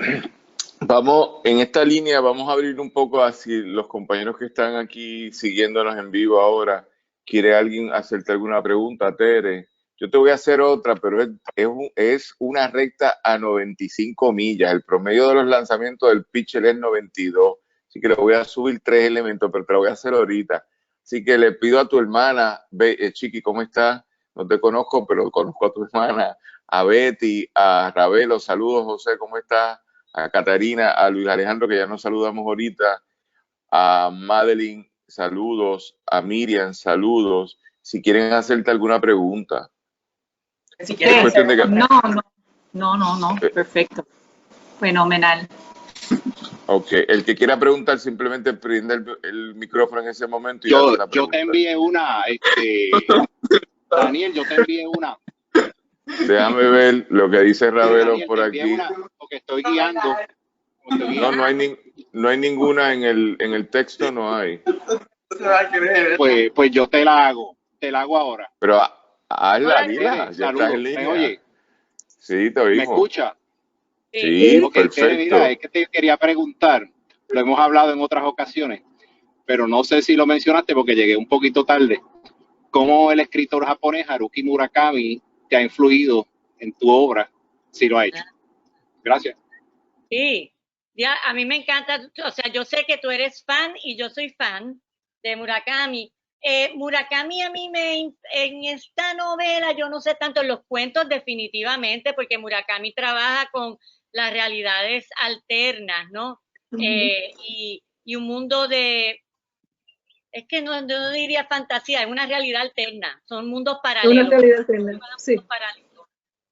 vamos, en esta línea vamos a abrir un poco así los compañeros que están aquí siguiéndonos en vivo ahora. ¿Quiere alguien hacerte alguna pregunta, Tere? Yo te voy a hacer otra, pero es una recta a 95 millas. El promedio de los lanzamientos del pitcher es 92. Así que le voy a subir 3 elementos, pero te lo voy a hacer ahorita. Así que le pido a tu hermana, Chiqui, ¿cómo estás? No te conozco, pero conozco a tu hermana, a Betty, a Ravelo, saludos, José, ¿cómo estás? A Catarina, a Luis Alejandro, que ya nos saludamos ahorita, a Madeline, saludos, a Miriam, saludos. Si quieren hacerte alguna pregunta. Si quieres No, perfecto, fenomenal. Ok, el que quiera preguntar simplemente prende el micrófono en ese momento. Y yo te envié una, Daniel, yo te envié una. Déjame ver lo que dice Ravelo Daniel, por envíame aquí. una, porque estoy guiando. Como estoy No, guiando. no hay ninguna en el texto, no hay. Pues yo te la hago ahora. Pero hazla, Hola, dila, Tere, ya estás saludos. en ¿Me línea. oye? Sí, te ¿Me oímos. escucha? Sí, Ok, Tere, mira, perfecto. es que te quería preguntar, lo hemos hablado en otras ocasiones, pero no sé si lo mencionaste porque llegué un poquito tarde. ¿Cómo el escritor japonés Haruki Murakami te ha influido en tu obra? Si lo ha hecho. Gracias. Sí, ya, a mí me encanta, o sea, yo sé que tú eres fan y yo soy fan de Murakami. Murakami a mí en esta novela, yo no sé tanto en los cuentos definitivamente, porque Murakami trabaja con las realidades alternas, ¿no? Y un mundo es que no diría fantasía, es una realidad alterna, son mundos Una paralelos. realidad alterna, sí.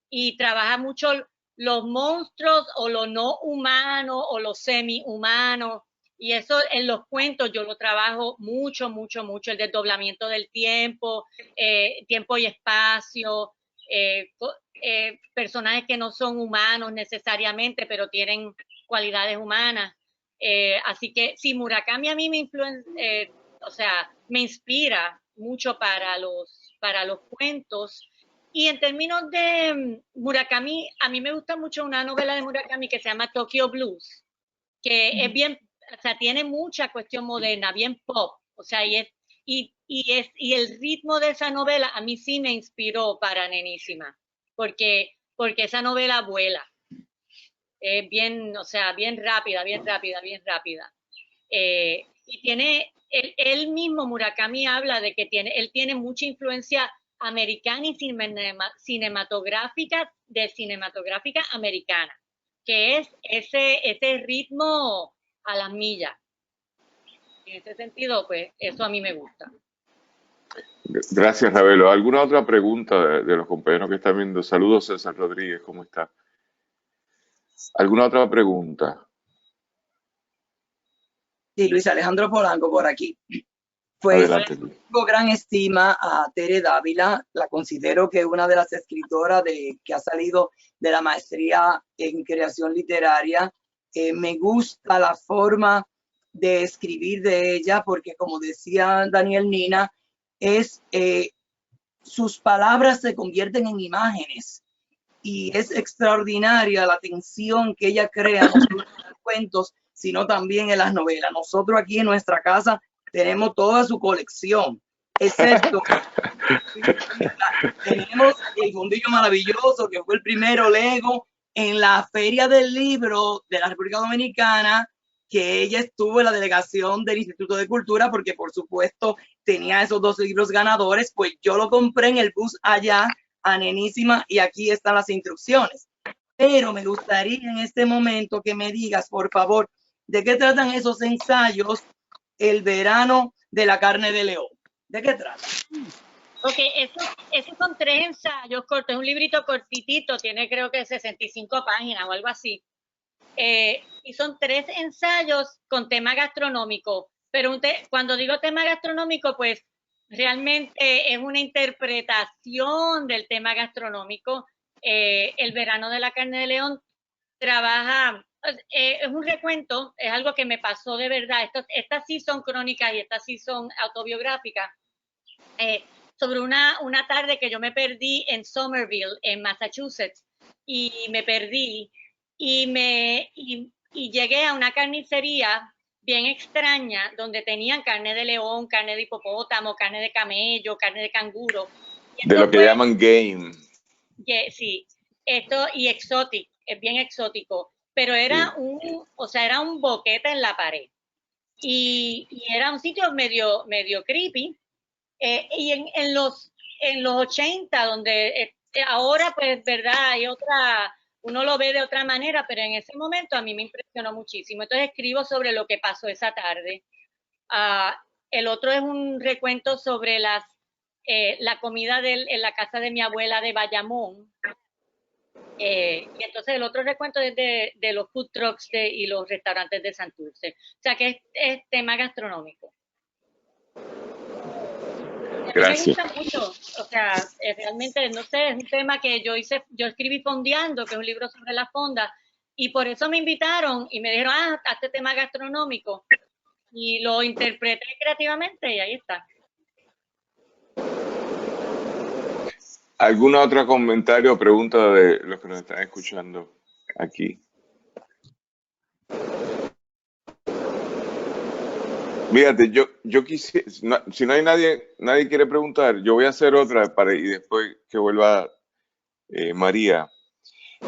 Y trabaja mucho los monstruos o lo no humano o lo semi-humano. Y eso en los cuentos yo lo trabajo mucho, mucho, mucho. El desdoblamiento del tiempo, tiempo y espacio, personajes que no son humanos necesariamente, pero tienen cualidades humanas. Así que sí, Murakami a mí me o sea, me inspira mucho para los cuentos. Y en términos de Murakami, a mí me gusta mucho una novela de Murakami que se llama Tokyo Blues, que es bien, o sea, tiene mucha cuestión moderna, bien pop, o sea, y el ritmo de esa novela a mí sí me inspiró para Nenísima, porque esa novela vuela, es bien, o sea, bien rápida, bien rápida, bien rápida. Y tiene, él mismo, Murakami, habla de que él tiene mucha influencia americana y cinematográfica americana, que es ese ritmo a las millas. En ese sentido, pues eso a mí me gusta. Gracias, Ravelo. ¿Alguna otra pregunta de los compañeros que están viendo? Saludos, César Rodríguez, ¿cómo está? ¿Alguna otra pregunta? Sí, Luis Alejandro Polanco por aquí. Pues Adelante, Luis. tengo gran estima a Tere Dávila, la considero que es una de las escritoras que ha salido de la maestría en creación literaria. Me gusta la forma de escribir de ella porque, como decía Daniel Nina, sus palabras se convierten en imágenes y es extraordinaria la tensión que ella crea, no solo en los cuentos, sino también en las novelas. Nosotros aquí en nuestra casa tenemos toda su colección, excepto tenemos el Fondillo Maravilloso, que fue el primero Lego en la Feria del Libro de la República Dominicana, que ella estuvo en la delegación del Instituto de Cultura, porque por supuesto tenía esos 2 libros ganadores, pues yo lo compré en el bus allá a Nenísima y aquí están las instrucciones. Pero me gustaría en este momento que me digas, por favor, ¿de qué tratan esos ensayos, El verano de la carne de león? ¿De qué tratan? Ok, esos son 3 ensayos cortos, es un librito cortitito, tiene creo que 65 páginas o algo así. Y son 3 ensayos con tema gastronómico, pero cuando digo tema gastronómico, pues realmente es una interpretación del tema gastronómico. El verano de la carne de león trabaja, es un recuento, es algo que me pasó de verdad. Estas sí son crónicas y estas sí son autobiográficas. Sobre una tarde que yo me perdí en Somerville, en Massachusetts, y me perdí y llegué a una carnicería bien extraña donde tenían carne de león, carne de hipopótamo, carne de camello, carne de canguro. De lo que llaman game. Sí, esto y exótico, es bien exótico, pero era era un boquete en la pared y era un sitio medio creepy. Y en los 80, donde ahora pues verdad hay uno lo ve de otra manera, pero en ese momento a mí me impresionó muchísimo. Entonces escribo sobre lo que pasó esa tarde. El otro es un recuento sobre la comida en la casa de mi abuela de Bayamón. Y entonces el otro recuento es de los food trucks y los restaurantes de Santurce. O sea que es tema gastronómico. me Gracias. gusta mucho, o sea, realmente, no sé, es un tema que yo escribí Fondeando, que es un libro sobre la fonda, y por eso me invitaron y me dijeron, hazte tema gastronómico, y lo interpreté creativamente y ahí está. ¿Alguna otra comentario o pregunta de los que nos están escuchando aquí? Fíjate, yo quisiera, si no hay nadie quiere preguntar, yo voy a hacer otra y después que vuelva María.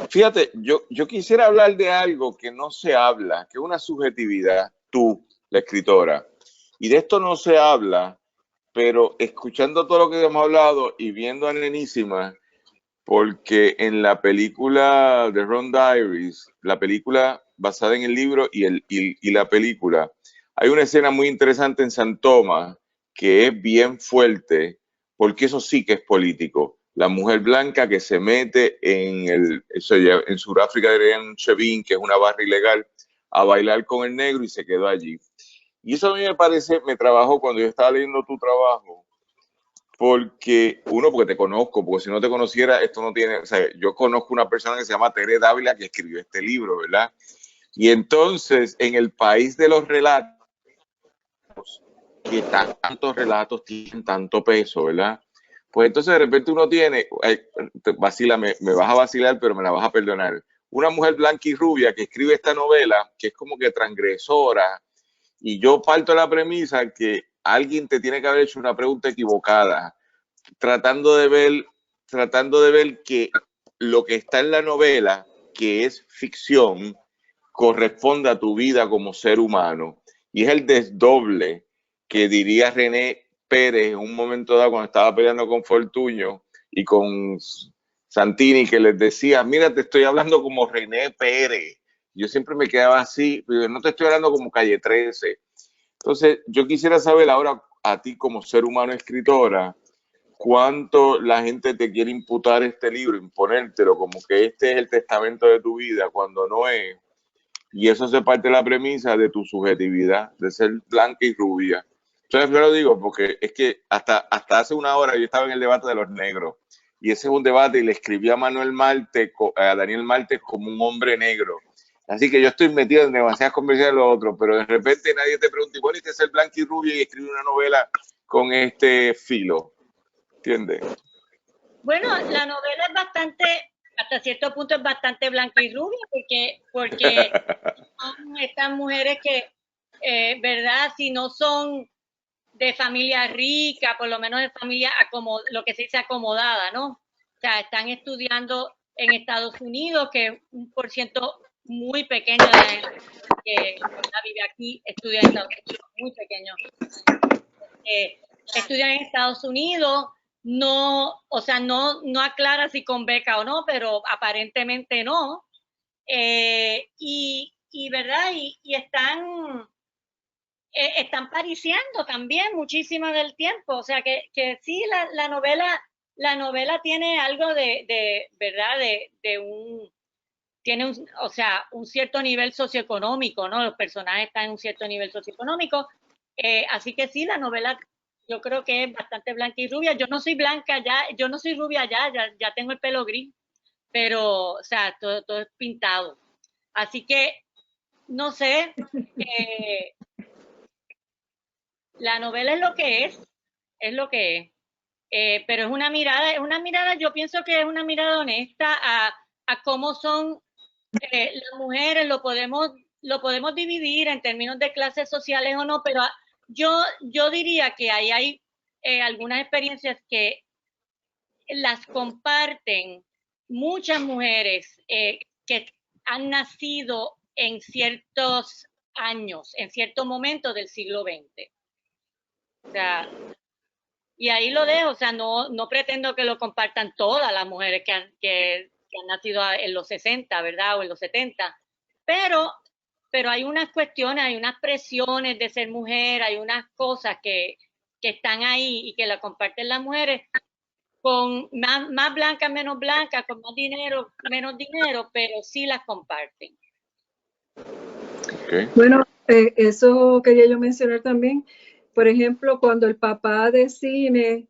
Fíjate, yo quisiera hablar de algo que no se habla, que es una subjetividad, tú, la escritora. Y de esto no se habla, pero escuchando todo lo que hemos hablado y viendo a Nenísima, porque en la película de Ron Diaries, la película basada en el libro y la película, hay una escena muy interesante en San Tomás que es bien fuerte, porque eso sí que es político. La mujer blanca que se mete en Sudáfrica, en Chevin, que es una barra ilegal, a bailar con el negro y se quedó allí. Y eso a mí me trabajó cuando yo estaba leyendo tu trabajo, porque te conozco, porque si no te conociera, esto no tiene, o sea, yo conozco una persona que se llama Tere Dávila que escribió este libro, ¿verdad? Y entonces, en el país de los relatos, que tantos relatos tienen tanto peso, ¿verdad? Pues entonces de repente uno tiene, me vas a vacilar, pero me la vas a perdonar. Una mujer blanca y rubia que escribe esta novela, que es como que transgresora, y yo parto de la premisa que alguien te tiene que haber hecho una pregunta equivocada, tratando de ver que lo que está en la novela, que es ficción, corresponde a tu vida como ser humano. Y es el desdoble que diría René Pérez en un momento dado cuando estaba peleando con Fortuño y con Santini, que les decía, mira, te estoy hablando como René Pérez. Yo siempre me quedaba así, no te estoy hablando como Calle 13. Entonces, yo quisiera saber ahora a ti como ser humano escritora, cuánto la gente te quiere imputar este libro, imponértelo como que este es el testamento de tu vida, cuando no es. Y eso se parte de la premisa de tu subjetividad, de ser blanca y rubia. Entonces, yo lo digo porque es que hasta hace una hora yo estaba en el debate de los negros. Y ese es un debate y le escribí a Daniel Marte como un hombre negro. Así que yo estoy metido en demasiadas conversaciones de los otros, pero de repente nadie te pregunta, ¿y bueno, y te ser blanca y rubia y escribir una novela con este filo? ¿Entiendes? Bueno, la novela es bastante, hasta cierto punto es bastante blanca y rubia, porque son estas mujeres que, ¿verdad? Si no son de familia rica, por lo menos de familia lo que se dice acomodada, ¿no? O sea, están estudiando en Estados Unidos, que es un % muy pequeño de la gente que vive aquí, estudia en Estados Unidos, muy pequeño. Estudian en Estados Unidos, no aclara si con beca o no, pero aparentemente no. ¿Verdad? Y están pariciando también muchísimo del tiempo. O sea que sí, la novela tiene algo de ¿verdad? Tiene un cierto nivel socioeconómico, ¿no? Los personajes están en un cierto nivel socioeconómico. Así que sí, la novela yo creo que es bastante blanca y rubia. Yo no soy blanca ya, yo no soy rubia ya tengo el pelo gris, pero, o sea, todo es pintado. Así que, no sé, la novela es lo que es lo que es. Pero es una mirada, yo pienso que es una mirada honesta a cómo son las mujeres, lo podemos dividir en términos de clases sociales o no, pero yo diría que ahí hay algunas experiencias que las comparten muchas mujeres que han nacido en ciertos años, en ciertos momentos del siglo XX. O sea, y ahí lo dejo, o sea, no pretendo que lo compartan todas las mujeres que han nacido en los 60, ¿verdad? O en los 70. Pero hay unas cuestiones, hay unas presiones de ser mujer, hay unas cosas que están ahí y que la comparten las mujeres con más blancas, menos blancas, con más dinero, menos dinero, pero sí las comparten. Okay. Bueno, eso quería yo mencionar también. Por ejemplo, cuando el papá de Cine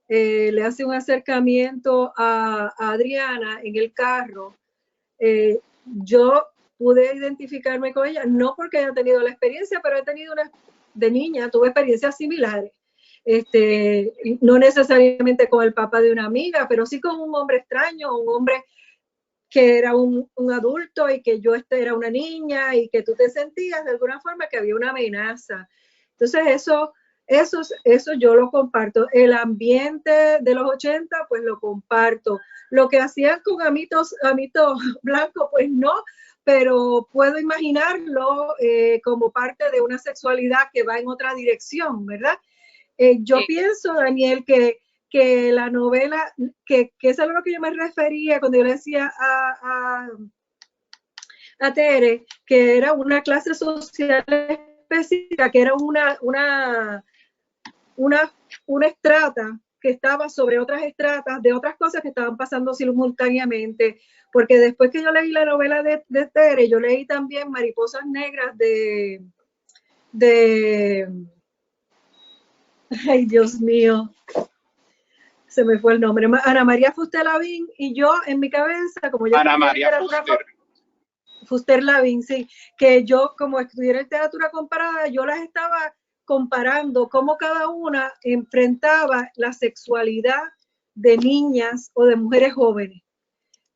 le hace un acercamiento a Adriana en el carro, yo pude identificarme con ella, no porque haya tenido la experiencia, pero he tenido de niña, tuve experiencias similares. No necesariamente con el papá de una amiga, pero sí con un hombre extraño, un hombre que era un adulto y que yo era una niña y que tú te sentías de alguna forma que había una amenaza. Entonces eso yo lo comparto. El ambiente de los 80, pues lo comparto. Lo que hacían con amitos blancos, pues no, pero puedo imaginarlo como parte de una sexualidad que va en otra dirección, ¿verdad? Yo pienso, Daniel, que la novela, que eso es a lo que yo me refería cuando yo le decía a Tere, que era una clase social específica, que era una estrata que estaba sobre otras estratas de otras cosas que estaban pasando simultáneamente, porque después que yo leí la novela de Tere, yo leí también Mariposas Negras ay, Dios mío, se me fue el nombre, Ana María Fuster Lavín, y yo en mi cabeza, como yo Ana María Fuster Lavín, sí, que yo como estudié literatura comparada, yo las estaba comparando cómo cada una enfrentaba la sexualidad de niñas o de mujeres jóvenes.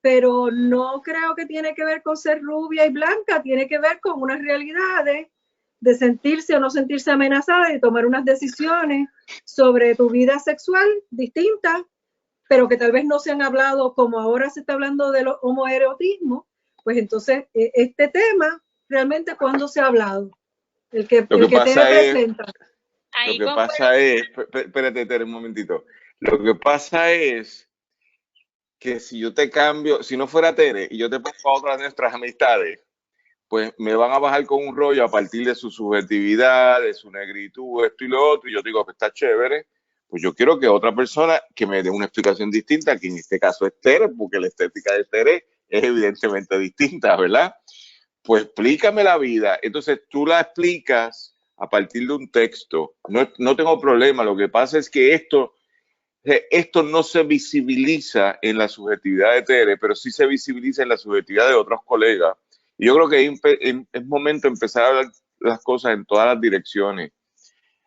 Pero no creo que tiene que ver con ser rubia y blanca, tiene que ver con unas realidades de sentirse o no sentirse amenazada y tomar unas decisiones sobre tu vida sexual distintas, pero que tal vez no se han hablado como ahora se está hablando del homoerotismo. Pues entonces este tema realmente ¿cuándo se ha hablado? El que presenta. Lo que pasa es, espérate Tere, un momentito. Lo que pasa es que si yo te cambio, si no fuera Tere y yo te pongo a otra de nuestras amistades, pues me van a bajar con un rollo a partir de su subjetividad, de su negritud, esto y lo otro, y yo digo que está chévere, pues yo quiero que otra persona que me dé una explicación distinta, que en este caso es Tere, porque la estética de Tere es evidentemente distinta, ¿verdad? Pues explícame la vida. Entonces tú la explicas a partir de un texto. No tengo problema. Lo que pasa es que esto no se visibiliza en la subjetividad de Tere, pero sí se visibiliza en la subjetividad de otros colegas. Y yo creo que es momento de empezar a hablar las cosas en todas las direcciones,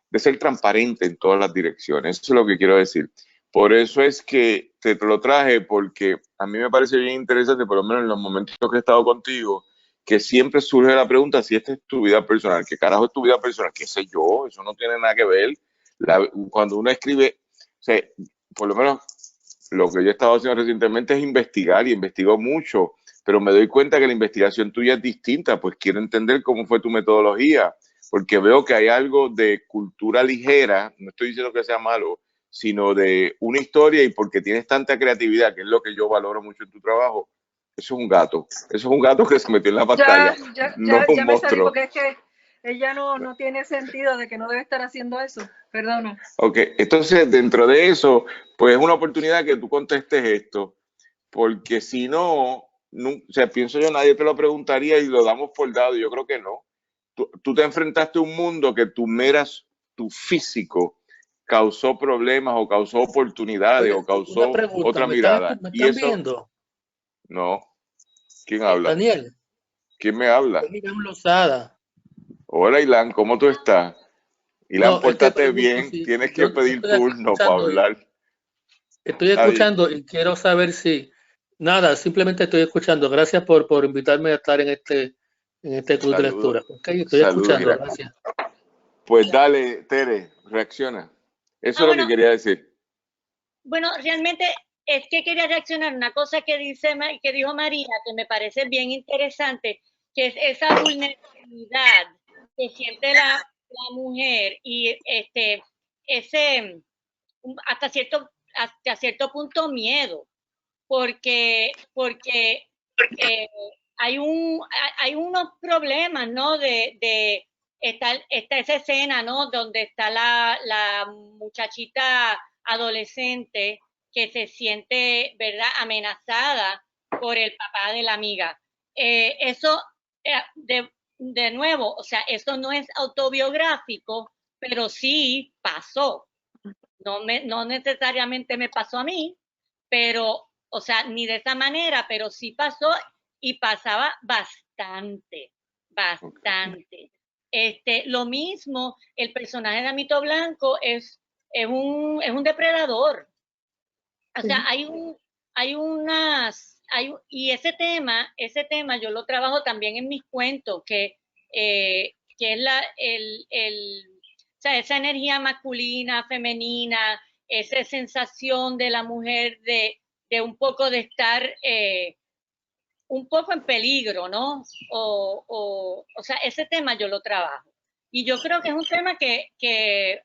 de ser transparente en todas las direcciones. Eso es lo que quiero decir. Por eso es que te lo traje, porque a mí me parece bien interesante, por lo menos en los momentos que he estado contigo, que siempre surge la pregunta si esta es tu vida personal. ¿Qué carajo es tu vida personal? ¿Qué sé yo? Eso no tiene nada que ver. Cuando uno escribe, o sea, por lo menos lo que yo he estado haciendo recientemente es investigar, y investigo mucho, pero me doy cuenta que la investigación tuya es distinta, pues quiero entender cómo fue tu metodología, porque veo que hay algo de cultura ligera, no estoy diciendo que sea malo, sino de una historia, y porque tienes tanta creatividad, que es lo que yo valoro mucho en tu trabajo. Eso es un gato que se metió en la pantalla, no un ya me salí, monstruo. porque es que ella no tiene sentido de que no debe estar haciendo eso, perdona. Ok, entonces dentro de eso, pues es una oportunidad que tú contestes esto, porque si no, o sea, pienso yo, nadie te lo preguntaría y lo damos por dado. Yo creo que no. Tú te enfrentaste a un mundo que tu físico causó problemas o causó oportunidades. Oye, o causó otra mirada. ¿Me están viendo? No. ¿Quién habla? Daniel. ¿Quién me habla? Irán Lozada. Hola, Ilan, ¿cómo tú estás? Ilan, pórtate bien, tienes que pedir turno para hablar. Estoy escuchando y quiero saber si... Nada, simplemente estoy escuchando. Gracias por invitarme a estar en este club de lectura. Okay, estoy escuchando, gracias. Pues dale, Tere, reacciona. Eso es lo que quería decir. Bueno, realmente es que quería reaccionar a una cosa que dijo María, que me parece bien interesante, que es esa vulnerabilidad que siente la mujer y ese hasta cierto punto miedo, porque hay unos problemas, ¿no? Está esa escena, ¿no? Donde está la muchachita adolescente que se siente, ¿verdad?, amenazada por el papá de la amiga. Eso, de nuevo, o sea, eso no es autobiográfico, pero sí pasó. no necesariamente me pasó a mí, pero, o sea, ni de esa manera, pero sí pasó y pasaba bastante. Lo mismo, el personaje de Amito Blanco es un depredador. O sea, y ese tema yo lo trabajo también en mis cuentos, que es o sea, esa energía masculina, femenina, esa sensación de la mujer de un poco de estar un poco en peligro, ¿no? O sea, ese tema yo lo trabajo. Y yo creo que es un tema que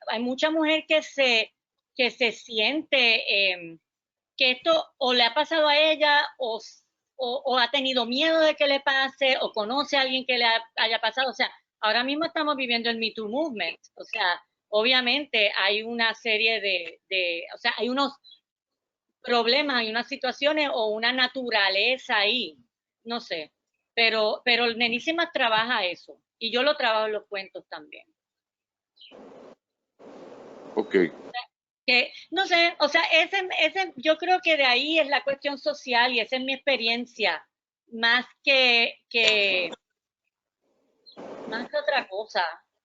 hay mucha mujer que se siente que esto o le ha pasado a ella o ha tenido miedo de que le pase o conoce a alguien que le haya pasado. O sea, ahora mismo estamos viviendo el Me Too Movement. O sea, obviamente hay una serie o sea, hay unos problemas, hay unas situaciones o una naturaleza ahí, no sé. Pero el Nenísimas trabaja eso y yo lo trabajo en los cuentos también. Ok. Que, no sé, o sea, yo creo que de ahí es la cuestión social y esa es mi experiencia, más que otra cosa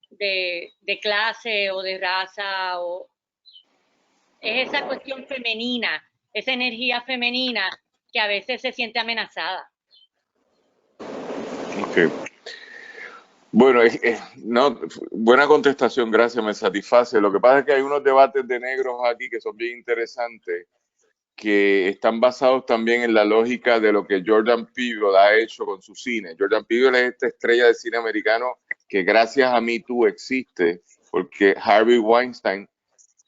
de clase o de raza, es esa cuestión femenina, esa energía femenina que a veces se siente amenazada. Okay. Bueno, no, buena contestación, gracias, me satisface. Lo que pasa es que hay unos debates de negros aquí que son bien interesantes, que están basados también en la lógica de lo que Jordan Peele ha hecho con su cine. Jordan Peele es esta estrella de cine americano que gracias a Me Too existe, porque Harvey Weinstein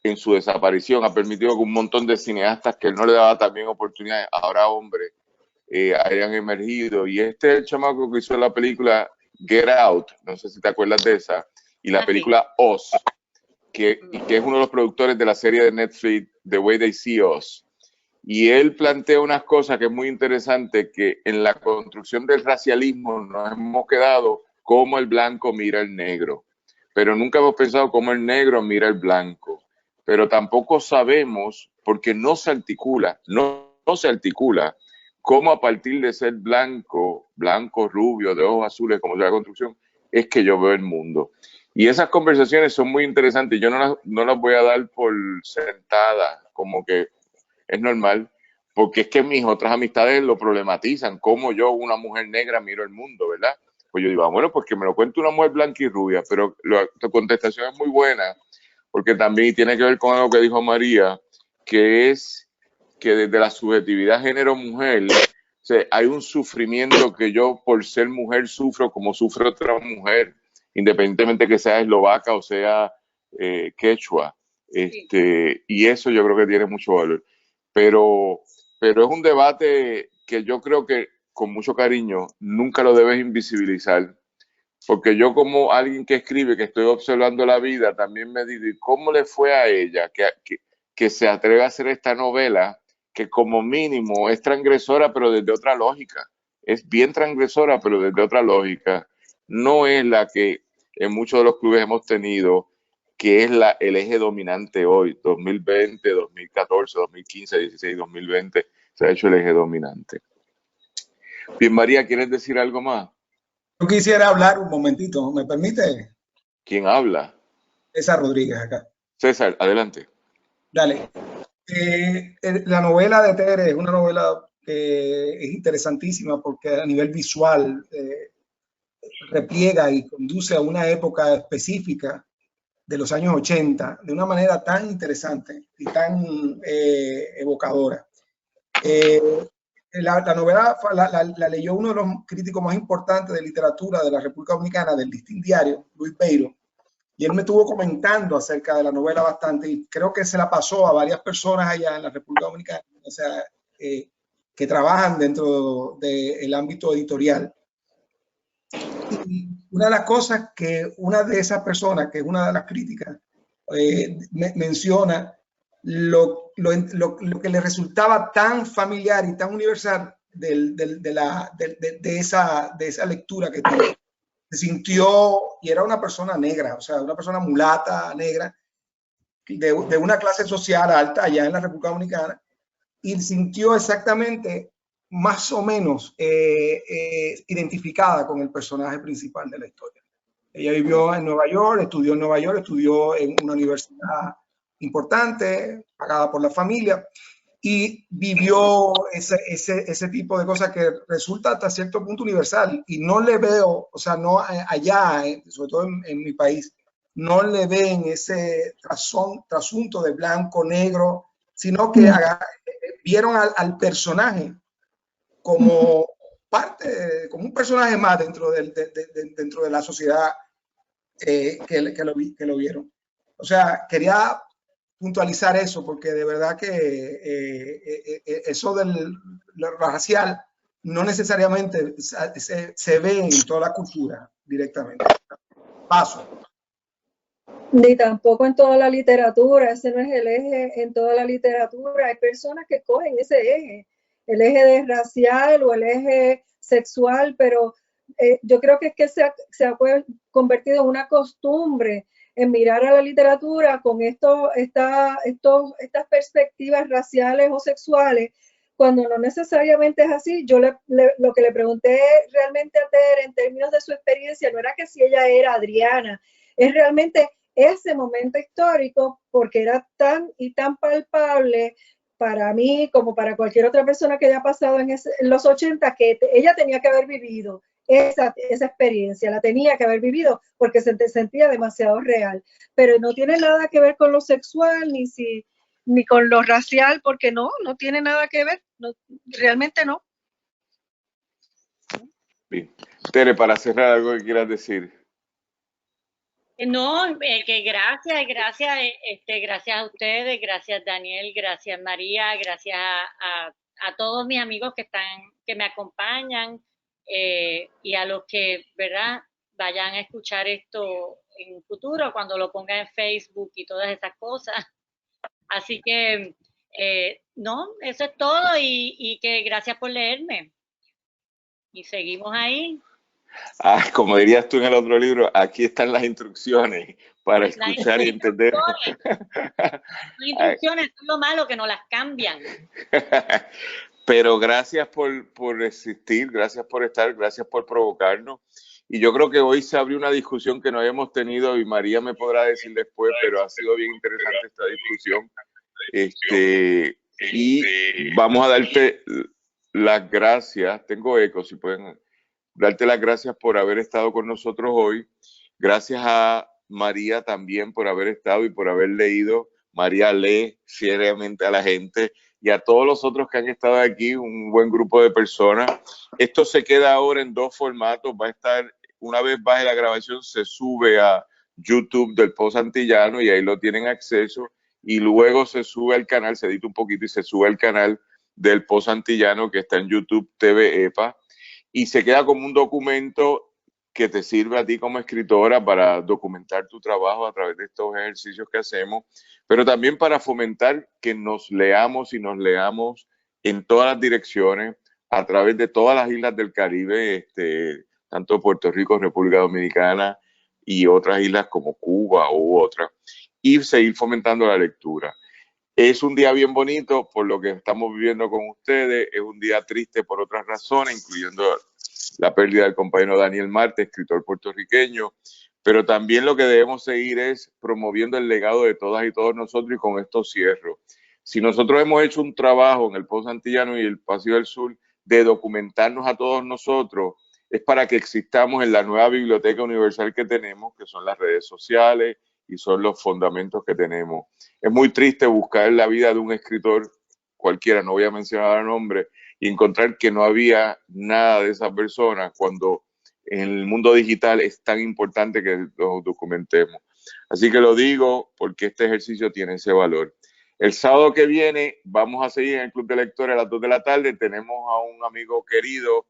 en su desaparición ha permitido que un montón de cineastas que él no le daba también oportunidades, ahora hombres, hayan emergido. Y este es el chamaco que hizo la película Get Out, no sé si te acuerdas de esa, y la película Us, que es uno de los productores de la serie de Netflix The Way They See Us. Y él plantea unas cosas que es muy interesante, que en la construcción del racialismo nos hemos quedado cómo el blanco mira al negro, pero nunca hemos pensado cómo el negro mira al blanco, pero tampoco sabemos, porque no se articula cómo a partir de ser blanco, rubio, de ojos azules, como es la construcción, es que yo veo el mundo. Y esas conversaciones son muy interesantes. Yo no las voy a dar por sentadas, como que es normal, porque es que mis otras amistades lo problematizan, cómo yo, una mujer negra, miro el mundo, ¿verdad? Pues yo digo, bueno, pues que me lo cuente una mujer blanca y rubia, pero tu contestación es muy buena, porque también tiene que ver con algo que dijo María, que es que desde la subjetividad género-mujer, o sea, hay un sufrimiento que yo por ser mujer sufro como sufre otra mujer, independientemente que sea eslovaca o sea quechua. Y eso yo creo que tiene mucho valor. Pero es un debate que yo creo que con mucho cariño nunca lo debes invisibilizar, porque yo como alguien que escribe, que estoy observando la vida, también me digo, ¿y cómo le fue a ella que se atreve a hacer esta novela que como mínimo es transgresora pero desde otra lógica? Es bien transgresora pero desde otra lógica. No es la que en muchos de los clubes hemos tenido, que es el eje dominante hoy, 2020, 2014, 2015, 16, 2020, se ha hecho el eje dominante. Bien, María, ¿quieres decir algo más? Yo quisiera hablar un momentito, ¿me permite? ¿Quién habla? César Rodríguez acá. César, adelante. Dale. La novela de Tere es una novela que es interesantísima porque a nivel visual repliega y conduce a una época específica de los años 80 de una manera tan interesante y tan evocadora. La novela la leyó uno de los críticos más importantes de literatura de la República Dominicana, del Listín Diario, Luis Peiro, y él me estuvo comentando acerca de la novela bastante, y creo que se la pasó a varias personas allá en la República Dominicana, o sea, que trabajan dentro del ámbito editorial. Y una de las cosas que una de esas personas, que es una de las críticas, menciona lo que le resultaba tan familiar y tan universal de esa lectura que tuvo. Se sintió, y era una persona negra, o sea, una persona mulata, negra, de una clase social alta allá en la República Dominicana, y sintió exactamente más o menos identificada con el personaje principal de la historia. Ella vivió en Nueva York, estudió en una universidad importante, pagada por la familia, y vivió ese tipo de cosas que resulta hasta cierto punto universal. Y no le veo, o sea, no allá, sobre todo en mi país, no le ven ese trasunto de blanco, negro, sino que vieron al personaje como parte, como un personaje más dentro de la sociedad que lo vieron. O sea, quería puntualizar eso porque de verdad que eso lo racial no necesariamente se ve en toda la cultura directamente. Paso. Ni tampoco en toda la literatura, ese no es el eje en toda la literatura. Hay personas que cogen ese eje, el eje de racial o el eje sexual, pero yo creo que es que se ha convertido en una costumbre en mirar a la literatura con estas perspectivas raciales o sexuales, cuando no necesariamente es así. Yo lo que le pregunté realmente a Tere en términos de su experiencia no era que si ella era Adriana, es realmente ese momento histórico, porque era tan y tan palpable para mí como para cualquier otra persona que haya pasado en los 80, que ella tenía que haber vivido esa experiencia, la tenía que haber vivido porque se sentía demasiado real, pero no tiene nada que ver con lo sexual ni con lo racial, porque no tiene nada que ver, no, realmente no. Bien. Tere, para cerrar, algo que quieras decir. No, que gracias a ustedes, gracias Daniel, gracias María, gracias a todos mis amigos que me acompañan, y a los que, ¿verdad?, vayan a escuchar esto en un futuro, cuando lo pongan en Facebook y todas esas cosas. Así que, no, eso es todo, y que gracias por leerme. Y seguimos ahí. Como dirías tú en el otro libro, aquí están las instrucciones para escuchar y entender. Las instrucciones son lo malo, que no las cambian. Pero gracias por existir, gracias por estar, gracias por provocarnos. Y yo creo que hoy se abrió una discusión que no habíamos tenido, y María me podrá decir después, pero ha sido bien interesante esta discusión. Y vamos a darte las gracias. Tengo eco, si pueden darte las gracias por haber estado con nosotros hoy. Gracias a María también por haber estado y por haber leído. María lee seriamente a la gente, y a todos los otros que han estado aquí, un buen grupo de personas. Esto se queda ahora en 2 formatos. Va a estar, una vez baje la grabación, se sube a YouTube del Post Antillano y ahí lo tienen acceso, y luego se sube al canal, se edita un poquito y se sube al canal del Post Antillano, que está en YouTube TV EPA, y se queda como un documento que te sirve a ti como escritora para documentar tu trabajo a través de estos ejercicios que hacemos, pero también para fomentar que nos leamos y nos leamos en todas las direcciones, a través de todas las islas del Caribe, tanto Puerto Rico, República Dominicana y otras islas como Cuba u otras, y seguir fomentando la lectura. Es un día bien bonito por lo que estamos viviendo con ustedes, es un día triste por otras razones, incluyendo la pérdida del compañero Daniel Marte, escritor puertorriqueño, pero también lo que debemos seguir es promoviendo el legado de todas y todos nosotros, y con esto cierro. Si nosotros hemos hecho un trabajo en el Post Antillano y el Pasillo del Sur de documentarnos a todos nosotros, es para que existamos en la nueva biblioteca universal que tenemos, que son las redes sociales y son los fundamentos que tenemos. Es muy triste buscar la vida de un escritor cualquiera, no voy a mencionar el nombre, y encontrar que no había nada de esa persona, cuando en el mundo digital es tan importante que lo documentemos. Así que lo digo porque este ejercicio tiene ese valor. El sábado que viene vamos a seguir en el Club de Lectores a las 2 de la tarde. Tenemos a un amigo querido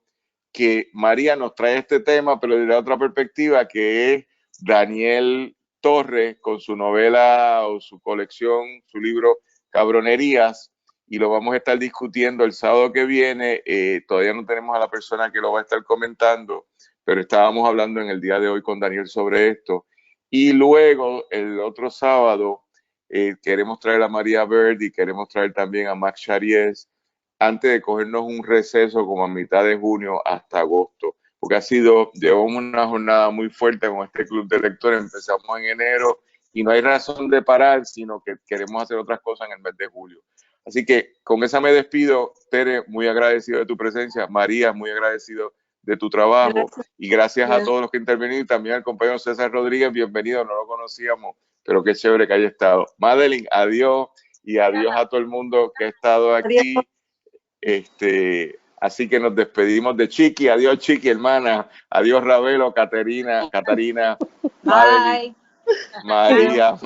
que María nos trae este tema, pero desde otra perspectiva, que es Daniel Torres, con su novela o su colección, su libro Cabronerías, y lo vamos a estar discutiendo el sábado que viene. Todavía no tenemos a la persona que lo va a estar comentando, pero estábamos hablando en el día de hoy con Daniel sobre esto. Y luego, el otro sábado, queremos traer a María Bird y queremos traer también a Max Charies antes de cogernos un receso como a mitad de junio hasta agosto, porque llevamos una jornada muy fuerte con este club de lectores. Empezamos en enero y no hay razón de parar, sino que queremos hacer otras cosas en el mes de julio. Así que con esa me despido. Tere, muy agradecido de tu presencia. María, muy agradecido de tu trabajo. Gracias. Y gracias a todos los que intervinieron, y también al compañero César Rodríguez, bienvenido, no lo conocíamos, pero qué chévere que haya estado. Madeline, adiós, y adiós a todo el mundo que ha estado aquí. Así que nos despedimos de Chiqui. Adiós, Chiqui, hermana. Adiós, Ravelo, Catarina, Madeline, María,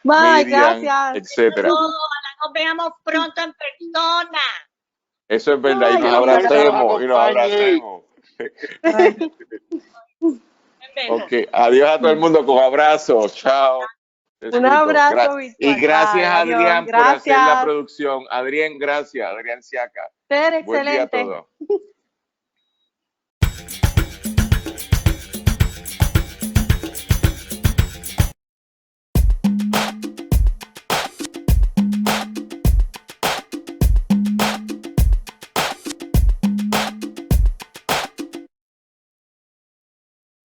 Miriam, etcétera. Nos veamos pronto en persona. Eso es verdad, y nos abracemos. Ok, adiós a todo el mundo, con abrazos, chao. Un abrazo. Y gracias a Adrián por hacer la producción. Adrián, gracias. Adrián Siaca. Ser Buen día a excelente. todos.